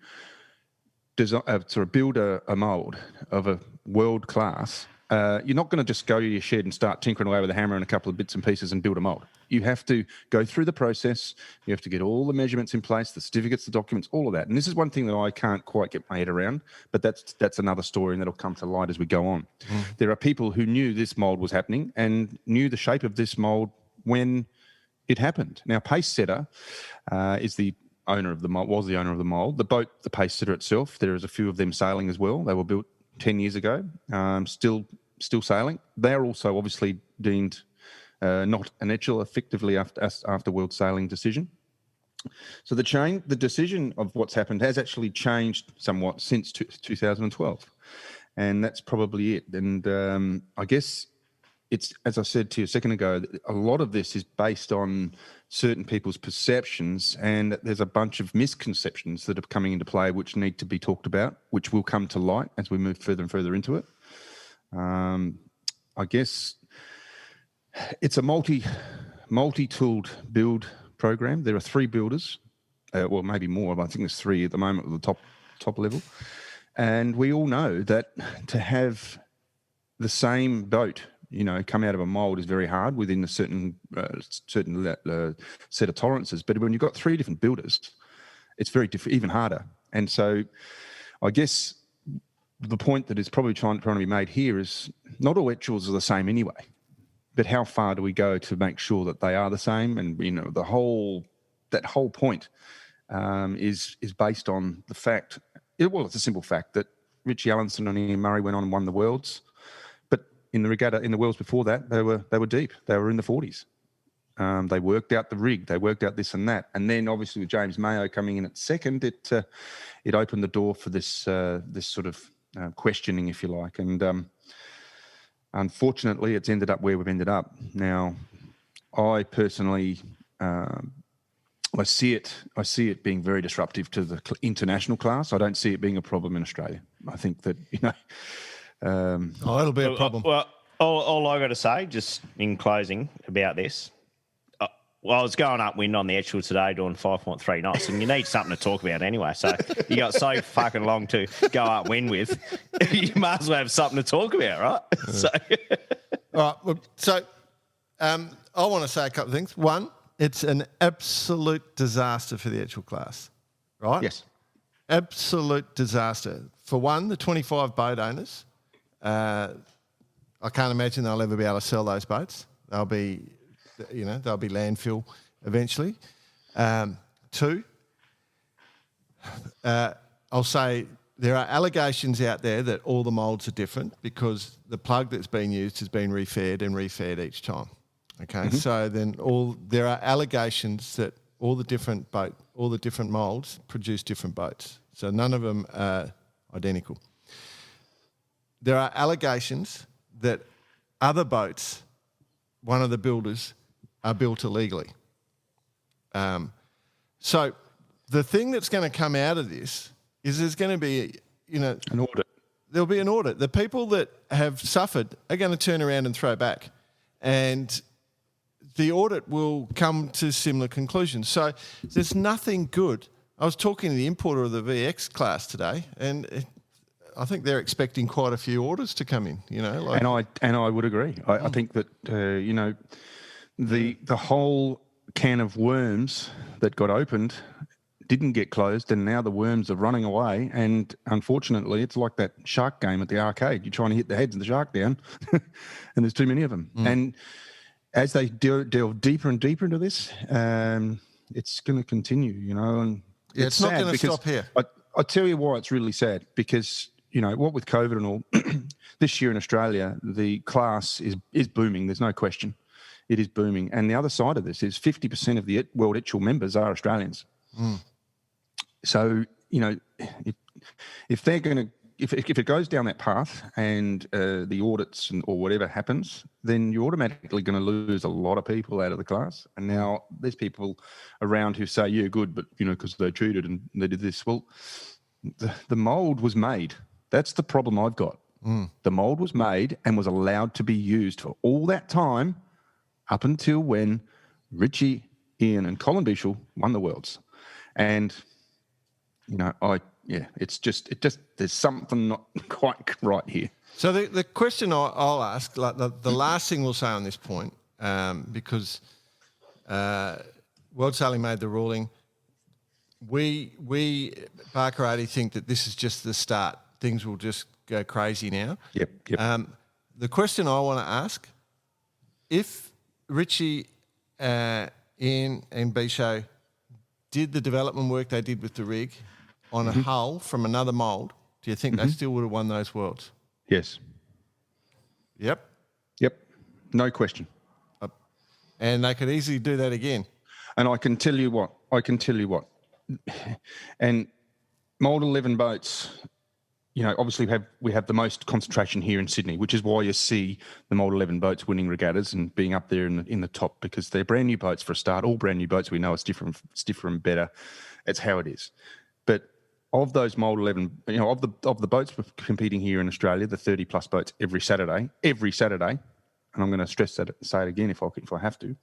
build a mould of a world class, you're not going to just go to your shed and start tinkering away with a hammer and a couple of bits and pieces and build a mould. You have to go through the process. You have to get all the measurements in place, the certificates, the documents, all of that. And this is one thing that I can't quite get my head around, but that's another story, and that'll come to light as we go on. There are people who knew this mould was happening and knew the shape of this mould when it happened. Now, Pace Setter is the owner of the mould, was the owner of the mould. The boat, the Pace Setter itself, there is a few of them sailing as well. They were built 10 years ago, still sailing. They're also obviously deemed not an Etchell effectively after World Sailing decision. So the decision of what's happened has actually changed somewhat since 2012, and that's probably it. And I guess it's, as I said to you a second ago, a lot of this is based on certain people's perceptions, and there's a bunch of misconceptions that are coming into play which need to be talked about, which will come to light as we move further and further into it. I guess it's a multi-tooled build program. There are 3 builders, well, maybe more, but I think there's 3 at the moment at the top level. And we all know that to have the same boat, come out of a mould is very hard within a certain set of tolerances. But when you've got 3 different builders, it's very even harder. And so I guess the point that is probably trying to be made here is not all Etchells are the same anyway, but how far do we go to make sure that they are the same? And, that whole point is based on the fact, it's a simple fact that Richie Allenson and Ian Murray went on and won the Worlds. In the regatta, in the Worlds before that, they were deep. They were in the 40s. They worked out the rig. They worked out this and that. And then, obviously, with James Mayo coming in at second, it opened the door for this sort of questioning, if you like. And unfortunately, it's ended up where we've ended up. Now, I personally, I see it being very disruptive to the international class. I don't see it being a problem in Australia. I think that it'll be a problem. Well, all I got to say, just in closing about this, I was going upwind on the Etchell today doing 5.3 knots, and you need something to talk about anyway. So you got so fucking long to go upwind with, you might as well have something to talk about, right? So, all right. So I want to say a couple of things. One, it's an absolute disaster for the Etchell class, right? Yes. Absolute disaster. For one, the 25 boat owners. I can't imagine they'll ever be able to sell those boats. They'll be landfill eventually. 2, I'll say there are allegations out there that all the moulds are different because the plug that's been used has been refed each time. Okay, so then there are allegations that all the different moulds produce different boats. So none of them are identical. There are allegations that other boats, one of the builders, are built illegally. So the thing that's going to come out of this is there's going to be, an audit. There'll be an audit. The people that have suffered are going to turn around and throw back. And the audit will come to similar conclusions. So there's nothing good. I was talking to the importer of the VX class today, and I think they're expecting quite a few orders to come in. And I would agree. I think that the whole can of worms that got opened didn't get closed, and now the worms are running away. And unfortunately, it's like that shark game at the arcade. You're trying to hit the heads of the shark down, and there's too many of them. And as they delve deeper and deeper into this, it's going to continue. And it's not going to stop here. I tell you why it's really sad, because what with COVID and all, this year in Australia, the class is booming. There's no question. It is booming. And the other side of this is 50% of the World Etchell members are Australians. So, if they're going to, if it goes down that path and the audits or whatever happens, then you're automatically going to lose a lot of people out of the class. And now there's people around who say, yeah, good, but, because they cheated and they did this. Well, the mould was made. That's the problem I've got. The mould was made and was allowed to be used for all that time up until when Richie, Ian and Colin Bishel won the Worlds. And, it's just there's something not quite right here. So the question I'll ask, like the last thing we'll say on this point, because World Sailing made the ruling, we Barker 80 think that this is just the start. Things will just go crazy now. Yep. The question I want to ask, if Richie, Ian and Bisho did the development work they did with the rig on a hull from another mould, do you think they still would have won those Worlds? Yes. Yep. No question. And they could easily do that again. And I can tell you what. And mould 11 boats, obviously we have the most concentration here in Sydney, which is why you see the mould 11 boats winning regattas and being up there in the top, because they're brand new boats for a start. All brand new boats, we know it's different and better. It's how it is. But of those mould 11, of the boats competing here in Australia, the 30 plus boats every Saturday, and I'm going to say it again if I have to,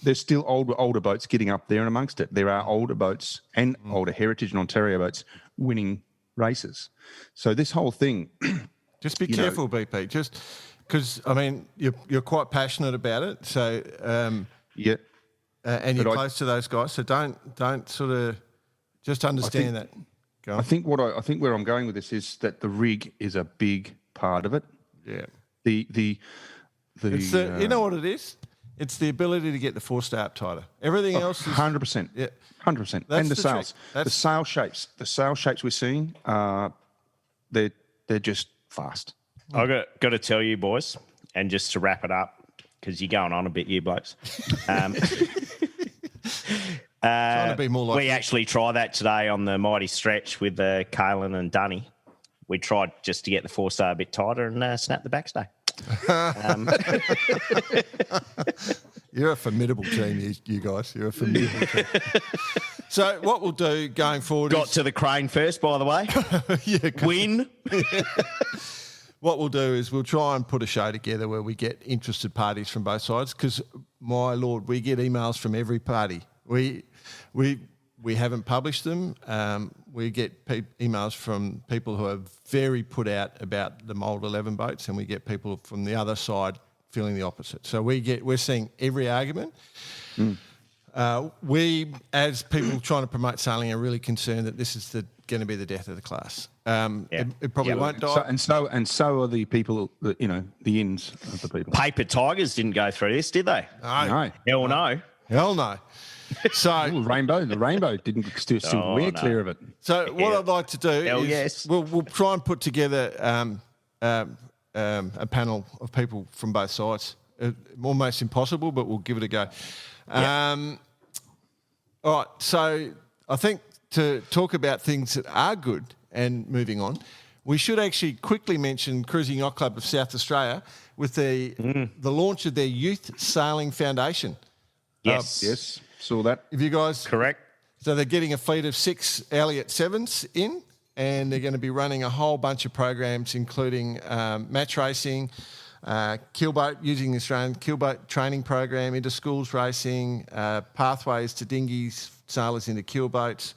there's still older boats getting up there and amongst it. There are older boats and older heritage and Ontario boats winning races. So this whole thing, just be careful, BP. Just because you're quite passionate about it. So and you're close to those guys. So don't sort of just understand that. Go on. I think where I'm going with this is that the rig is a big part of it. Yeah. It's you know what it is? It's the ability to get the forestay up tighter. Everything else is 100%. Yeah, 100%. And the sails, the sail shapes we're seeing, they're just fast. I've got to tell you, boys, and just to wrap it up, because you're going on a bit, you blokes. Trying to be more like we actually tried that today on the Mighty Stretch with Kalen and Dunny. We tried just to get the forestay a bit tighter and snap the backstay. You're a formidable team, you guys. You're a formidable team. So what we'll do going forward Got to the crane first, by the way. Win. What we'll do is we'll try and put a show together where we get interested parties from both sides, because, my Lord, we get emails from every party. We haven't published them. We get emails from people who are very put out about the mould 11 boats, and we get people from the other side feeling the opposite. So we're seeing every argument. We, as people trying to promote sailing, are really concerned that this is going to be the death of the class. It probably won't die. And so are the people that, the ins of the people. Paper Tigers didn't go through this, did they? No. Hell no. Hell no. So the rainbow didn't still clear of it. So what I'd like to do is we'll try and put together a panel of people from both sides. Almost impossible, but we'll give it a go. All right. So I think to talk about things that are good and moving on, we should actually quickly mention Cruising Yacht Club of South Australia with the launch of their Youth Sailing Foundation. Yes. Saw that. If you guys... Correct. So they're getting a fleet of 6 Elliott 7s in, and they're going to be running a whole bunch of programs, including match racing, keelboat, using the Australian keelboat training program, into schools racing, pathways to dinghies, sailors into keelboats.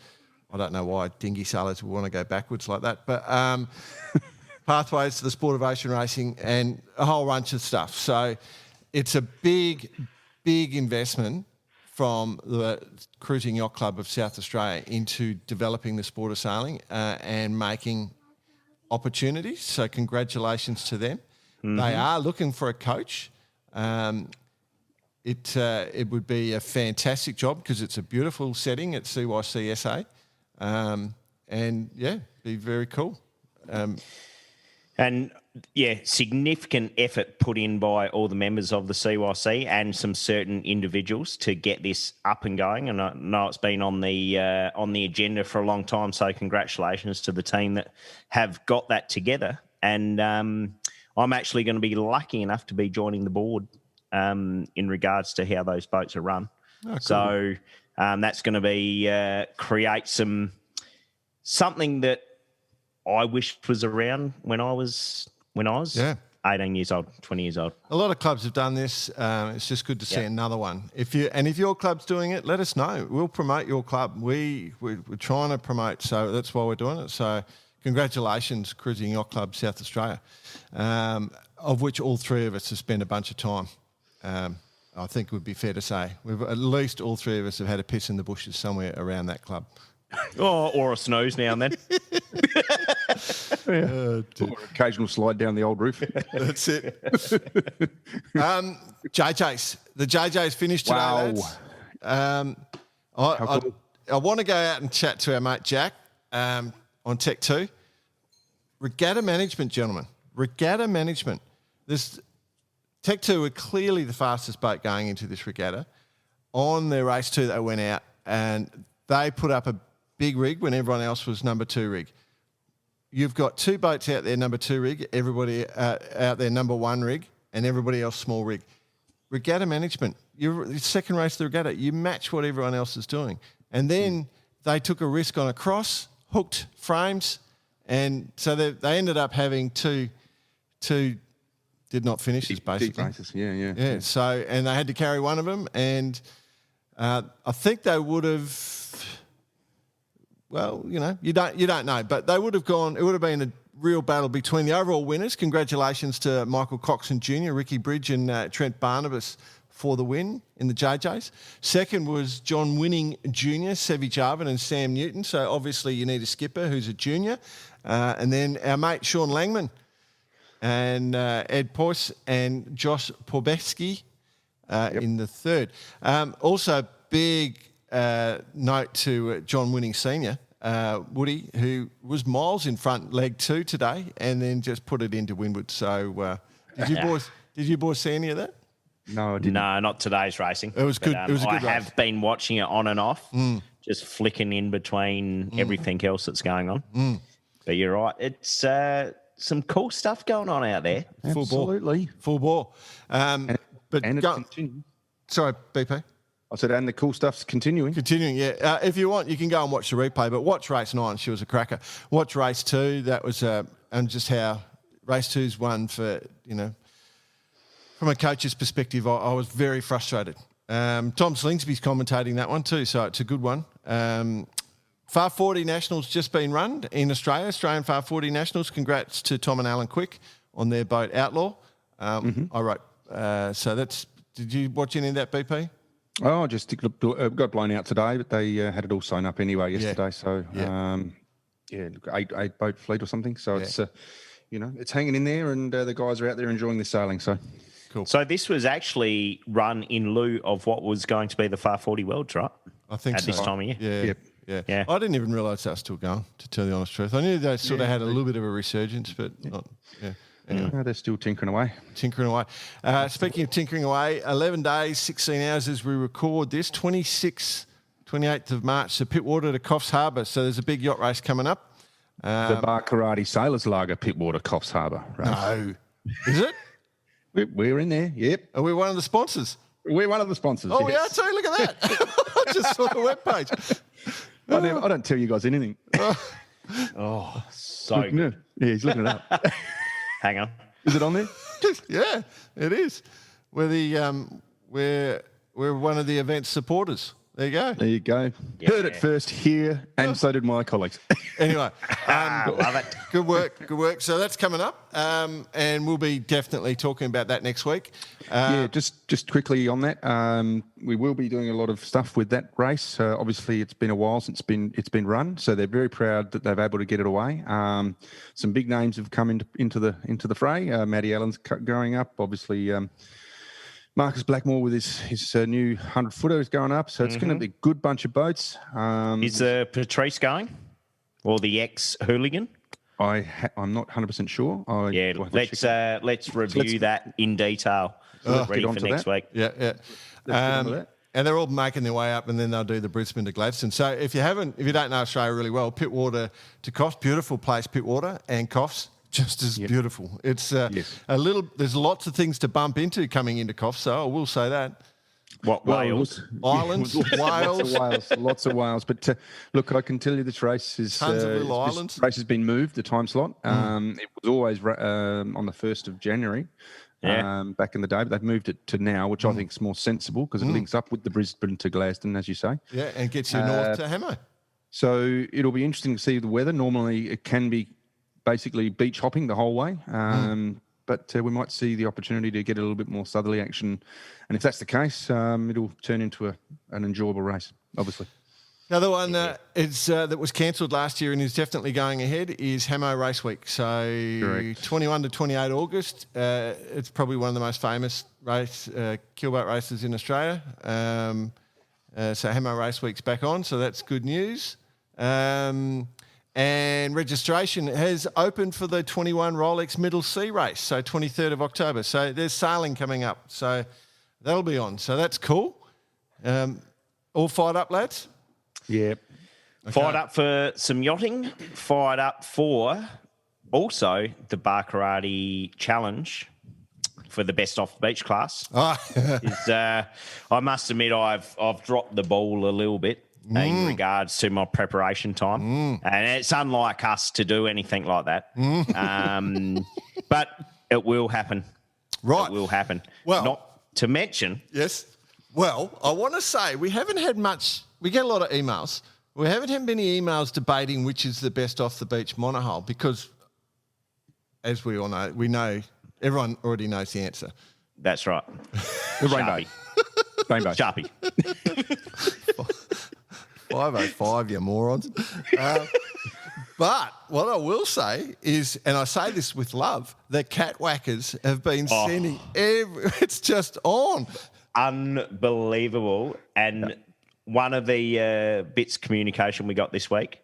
I don't know why dinghy sailors would want to go backwards like that, but pathways to the sport of ocean racing and a whole bunch of stuff. So it's a big investment from the Cruising Yacht Club of South Australia into developing the sport of sailing and making opportunities. So congratulations to them. They are looking for a coach. It would be a fantastic job because it's a beautiful setting at CYCSA. And, yeah, be very cool. And, yeah, significant effort put in by all the members of the CYC and some certain individuals to get this up and going. And I know it's been on the agenda for a long time, so congratulations to the team that have got that together. And I'm actually going to be lucky enough to be joining the board in regards to how those boats are run. Oh, cool. So that's going to be create something that I wished was around when I was 18 years old, 20 years old. A lot of clubs have done this. It's just good to see another one. If your club's doing it, let us know. We'll promote your club. We're trying to promote, so that's why we're doing it. So congratulations, Cruising Yacht Club South Australia, of which all three of us have spent a bunch of time. I think it would be fair to say. At least all three of us have had a piss in the bushes somewhere around that club. Or a snooze now and then. Or occasional slide down the old roof. That's it. JJ's. The JJ's finished today, lads. I want to go out and chat to our mate Jack on Tech 2. Regatta management, gentlemen. Regatta management. Tech 2 were clearly the fastest boat going into this regatta. On their race 2, they went out and they put up a big rig when everyone else was number 2 rig. You've got 2 boats out there, number 2 rig, everybody out there, number 1 rig, and everybody else small rig. Regatta management, your second race of the regatta, you match what everyone else is doing. And then they took a risk on a cross, hooked frames, and so they ended up having two did not finishes, basically. Races. Yeah. Yeah, so, and they had to carry one of them, and I think they would have... Well, you don't know, but they would have gone. It would have been a real battle between the overall winners. Congratulations to Michael Coxon Jr., Ricky Bridge, and Trent Barnabas for the win in the JJs. Second was John Winning Jr., Sevi Jarvin, and Sam Newton. So obviously you need a skipper who's a junior, and then our mate Sean Langman and Ed Poyce and Josh Porbeski in the third. Also big. Note to John Winning Senior, Woody, who was miles in front leg 2 today, and then just put it into windward. So, did you boys see any of that? No, I didn't. No, not today's racing. It was good. It was a good race. I have been watching it on and off, just flicking in between everything else that's going on. But you're right, it's some cool stuff going on out there. Absolutely, full bore. And it's continuing. Sorry, BP. I said, and the cool stuff's continuing. Continuing, yeah. If you want, you can go and watch the replay, but watch race 9. She was a cracker. Watch race 2. That was, and just how race 2's won for, from a coach's perspective, I was very frustrated. Tom Slingsby's commentating that one too, so it's a good one. Far 40 Nationals just been run in Australia, Australian Far 40 Nationals. Congrats to Tom and Alan Quick on their boat Outlaw. I wrote, so that's, did you watch any of that, BP? Oh, just got blown out today, but they had it all sewn up anyway yesterday. So, eight boat fleet or something. So it's, it's hanging in there, and the guys are out there enjoying the sailing. So cool. So this was actually run in lieu of what was going to be the Far 40 Worlds, right? I think at so. this time of year. Yeah. I didn't even realise they were still going, to tell the honest truth. I knew they sort of had a little bit of a resurgence, but not. Yeah. Anyway. No, they're still tinkering away. Speaking of tinkering away, 11 days, 16 hours as we record this, 28th of March, so Pittwater to Coffs Harbour. So there's a big yacht race coming up. The Bar Karate Sailors Lager Pittwater Coffs Harbour race. No. Is it? We're in there, yep. Are we one of the sponsors? We're one of the sponsors. Oh, yes. yeah, too. Look at that. I just saw the webpage. I don't tell you guys anything. Oh, so good. Yeah, he's looking it up. Hang on. Is it on there? Yeah, it is. We're one of the event's supporters. There you go. There you go. Yeah. Heard it first here, and so did my colleagues. Anyway, love it. Good work. So that's coming up, and we'll be definitely talking about that next week. Just quickly on that, we will be doing a lot of stuff with that race. Obviously, it's been a while since it's been run, so they're very proud that they've able to get it away. Some big names have come into the fray. Matty Allen's going up, obviously. Marcus Blackmore with his new 100-footer is going up, so it's going to be a good bunch of boats. Is Patrice going, or the ex-hooligan? I'm not 100% sure. Let's review that in detail. Ready for next week. Yeah. Let's get on to that. And they're all making their way up, and then they'll do the Brisbane to Gladstone. So if you don't know Australia really well, Pittwater to Coffs, beautiful place, Pittwater, and Coffs, just as beautiful. It's there's lots of things to bump into coming into Coffs, so I will say that. Wales? Islands, Wales. Lots of Wales. But look, I can tell you this race is... Tons of little islands. This race has been moved, the time slot. It was always on the 1st of January. Back in the day, but they've moved it to now, which I think is more sensible because it links up with the Brisbane to Gladstone, as you say. Yeah, and gets you north to Hamo. So it'll be interesting to see the weather. Normally, it can be basically beach hopping the whole way, but we might see the opportunity to get a little bit more southerly action. And if that's the case, it'll turn into an enjoyable race, obviously. The other one that was cancelled last year and is definitely going ahead is Hamo Race Week. So Correct. 21 to 28 August. It's probably one of the most famous keelboat races in Australia. So Hamo Race Week's back on, so that's good news. And registration has opened for the 21 Rolex Middle Sea Race, so 23rd of October. So there's sailing coming up, so that'll be on. So that's cool. All fired up, lads? Yeah. Okay. Fired up for some yachting, fired up for also the Bar Karate Challenge for the best off the beach class. I must admit I've dropped the ball a little bit in regards to my preparation time. And it's unlike us to do anything like that. But it will happen. Right. It will happen. Well, not to mention... Yes. Well, I want to say we haven't had much... We get a lot of emails. We haven't had many emails debating which is the best off-the-beach monohull because, as we all know, everyone already knows the answer. That's right. The Rainbow. Sharpie. 505, you morons. But what I will say is, and I say this with love, the catwhackers have been sending it's just on. Unbelievable. And one of the bits of communication we got this week,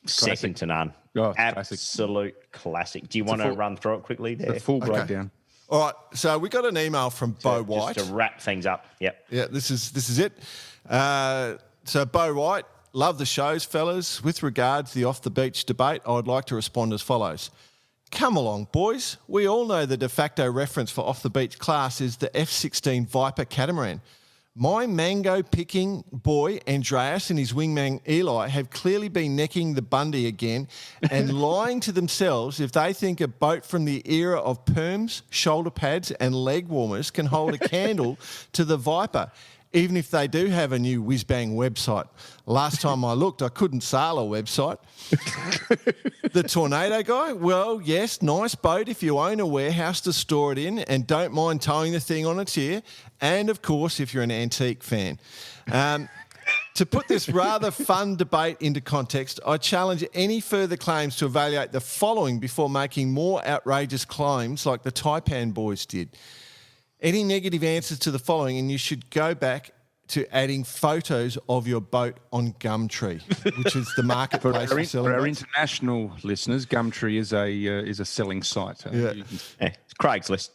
second to none. Oh, absolute classic. Do you want to run through it quickly there? The full breakdown. All right, so we got an email from Bo White. Just to wrap things up. Yep. Yeah, this is it. So Bo White, love the shows, fellas. With regards to the off-the-beach debate, I would like to respond as follows. Come along, boys. We all know the de facto reference for off-the-beach class is the F16 Viper catamaran. My mango-picking boy, Andreas, and his wingman, Eli, have clearly been necking the Bundy again and lying to themselves if they think a boat from the era of perms, shoulder pads and leg warmers can hold a candle to the Viper, even if they do have a new whiz-bang website. Last time I looked, I couldn't sail a website. The Tornado guy? Well, yes, nice boat if you own a warehouse to store it in and don't mind towing the thing on its ear. And, of course, if you're an antique fan. To put this rather fun debate into context, I challenge any further claims to evaluate the following before making more outrageous claims like the Taipan boys did. Any negative answers to the following, and you should go back to adding photos of your boat on Gumtree, which is the marketplace for selling our boats. international listeners, Gumtree is a selling site. It's Craigslist.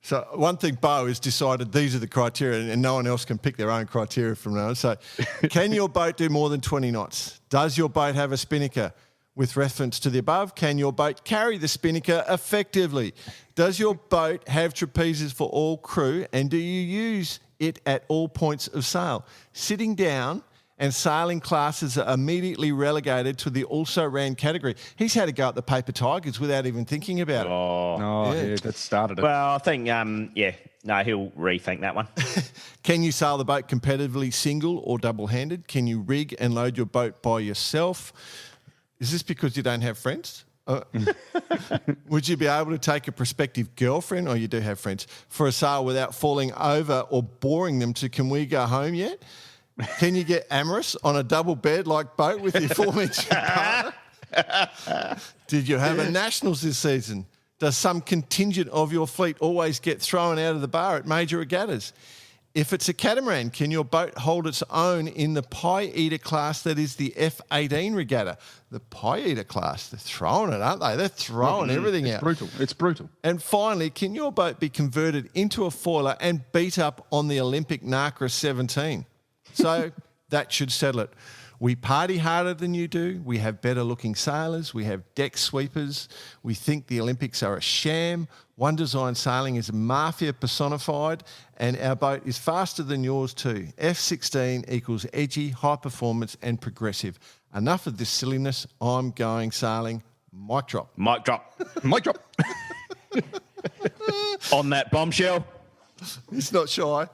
So one thing Bo has decided these are the criteria and no one else can pick their own criteria from now on. So can your boat do more than 20 knots? Does your boat have a spinnaker? With reference to the above, can your boat carry the spinnaker effectively? Does your boat have trapezes for all crew and do you use it at all points of sail? Sitting down and sailing classes are immediately relegated to the also ran category. He's had to go at the Paper Tigers without even thinking about it. Yeah, that started it. Well, I think, he'll rethink that one. Can you sail the boat competitively single or double-handed? Can you rig and load your boat by yourself? Is this because you don't have friends? Would you be able to take a prospective girlfriend, or you do have friends, for a sail without falling over or boring them to can we go home yet? Can you get amorous on a double bed like boat with the aforementioned partner? Did you have a nationals this season? Does some contingent of your fleet always get thrown out of the bar at major regattas? If it's a catamaran, can your boat hold its own in the pie eater class that is the F18 regatta? The pie eater class, they're throwing it, aren't they? They're throwing everything out. It's brutal. And finally, can your boat be converted into a foiler and beat up on the Olympic NACRA 17? So that should settle it. We party harder than you do. We have better looking sailors. We have deck sweepers. We think the Olympics are a sham. One Design Sailing is mafia personified, and our boat is faster than yours too. F16 equals edgy, high performance and progressive. Enough of this silliness. I'm going sailing. Mic drop. Mic drop. Mic drop. On that bombshell. He's not shy.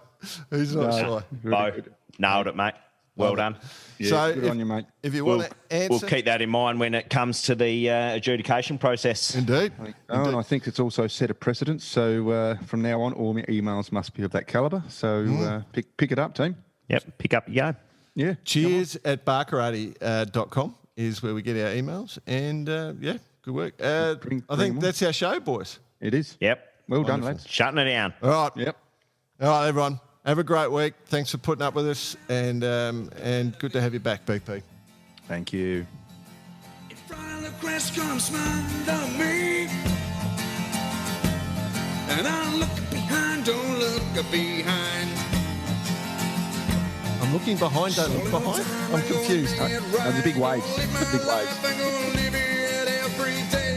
He's not shy. Bo, nailed it, mate. Well done. Yeah, So good on you, mate. If you want to answer... We'll keep that in mind when it comes to the adjudication process. Indeed. And I think it's also set a precedent. So from now on, all my emails must be of that calibre. So pick it up, team. Yep, pick up your go. Yeah. Cheers at barkarati.com is where we get our emails. And, yeah, good work. I think that's our show, boys. It is. Yep. Well done, lads. Shutting it down. All right. Yep. All right, everyone. Have a great week. Thanks for putting up with us. And good to have you back, BP. Thank you. In front of the crest comes under me, and I look behind, don't look behind. I'm looking behind, don't look behind. I'm confused. The big waves. The big waves. Every day.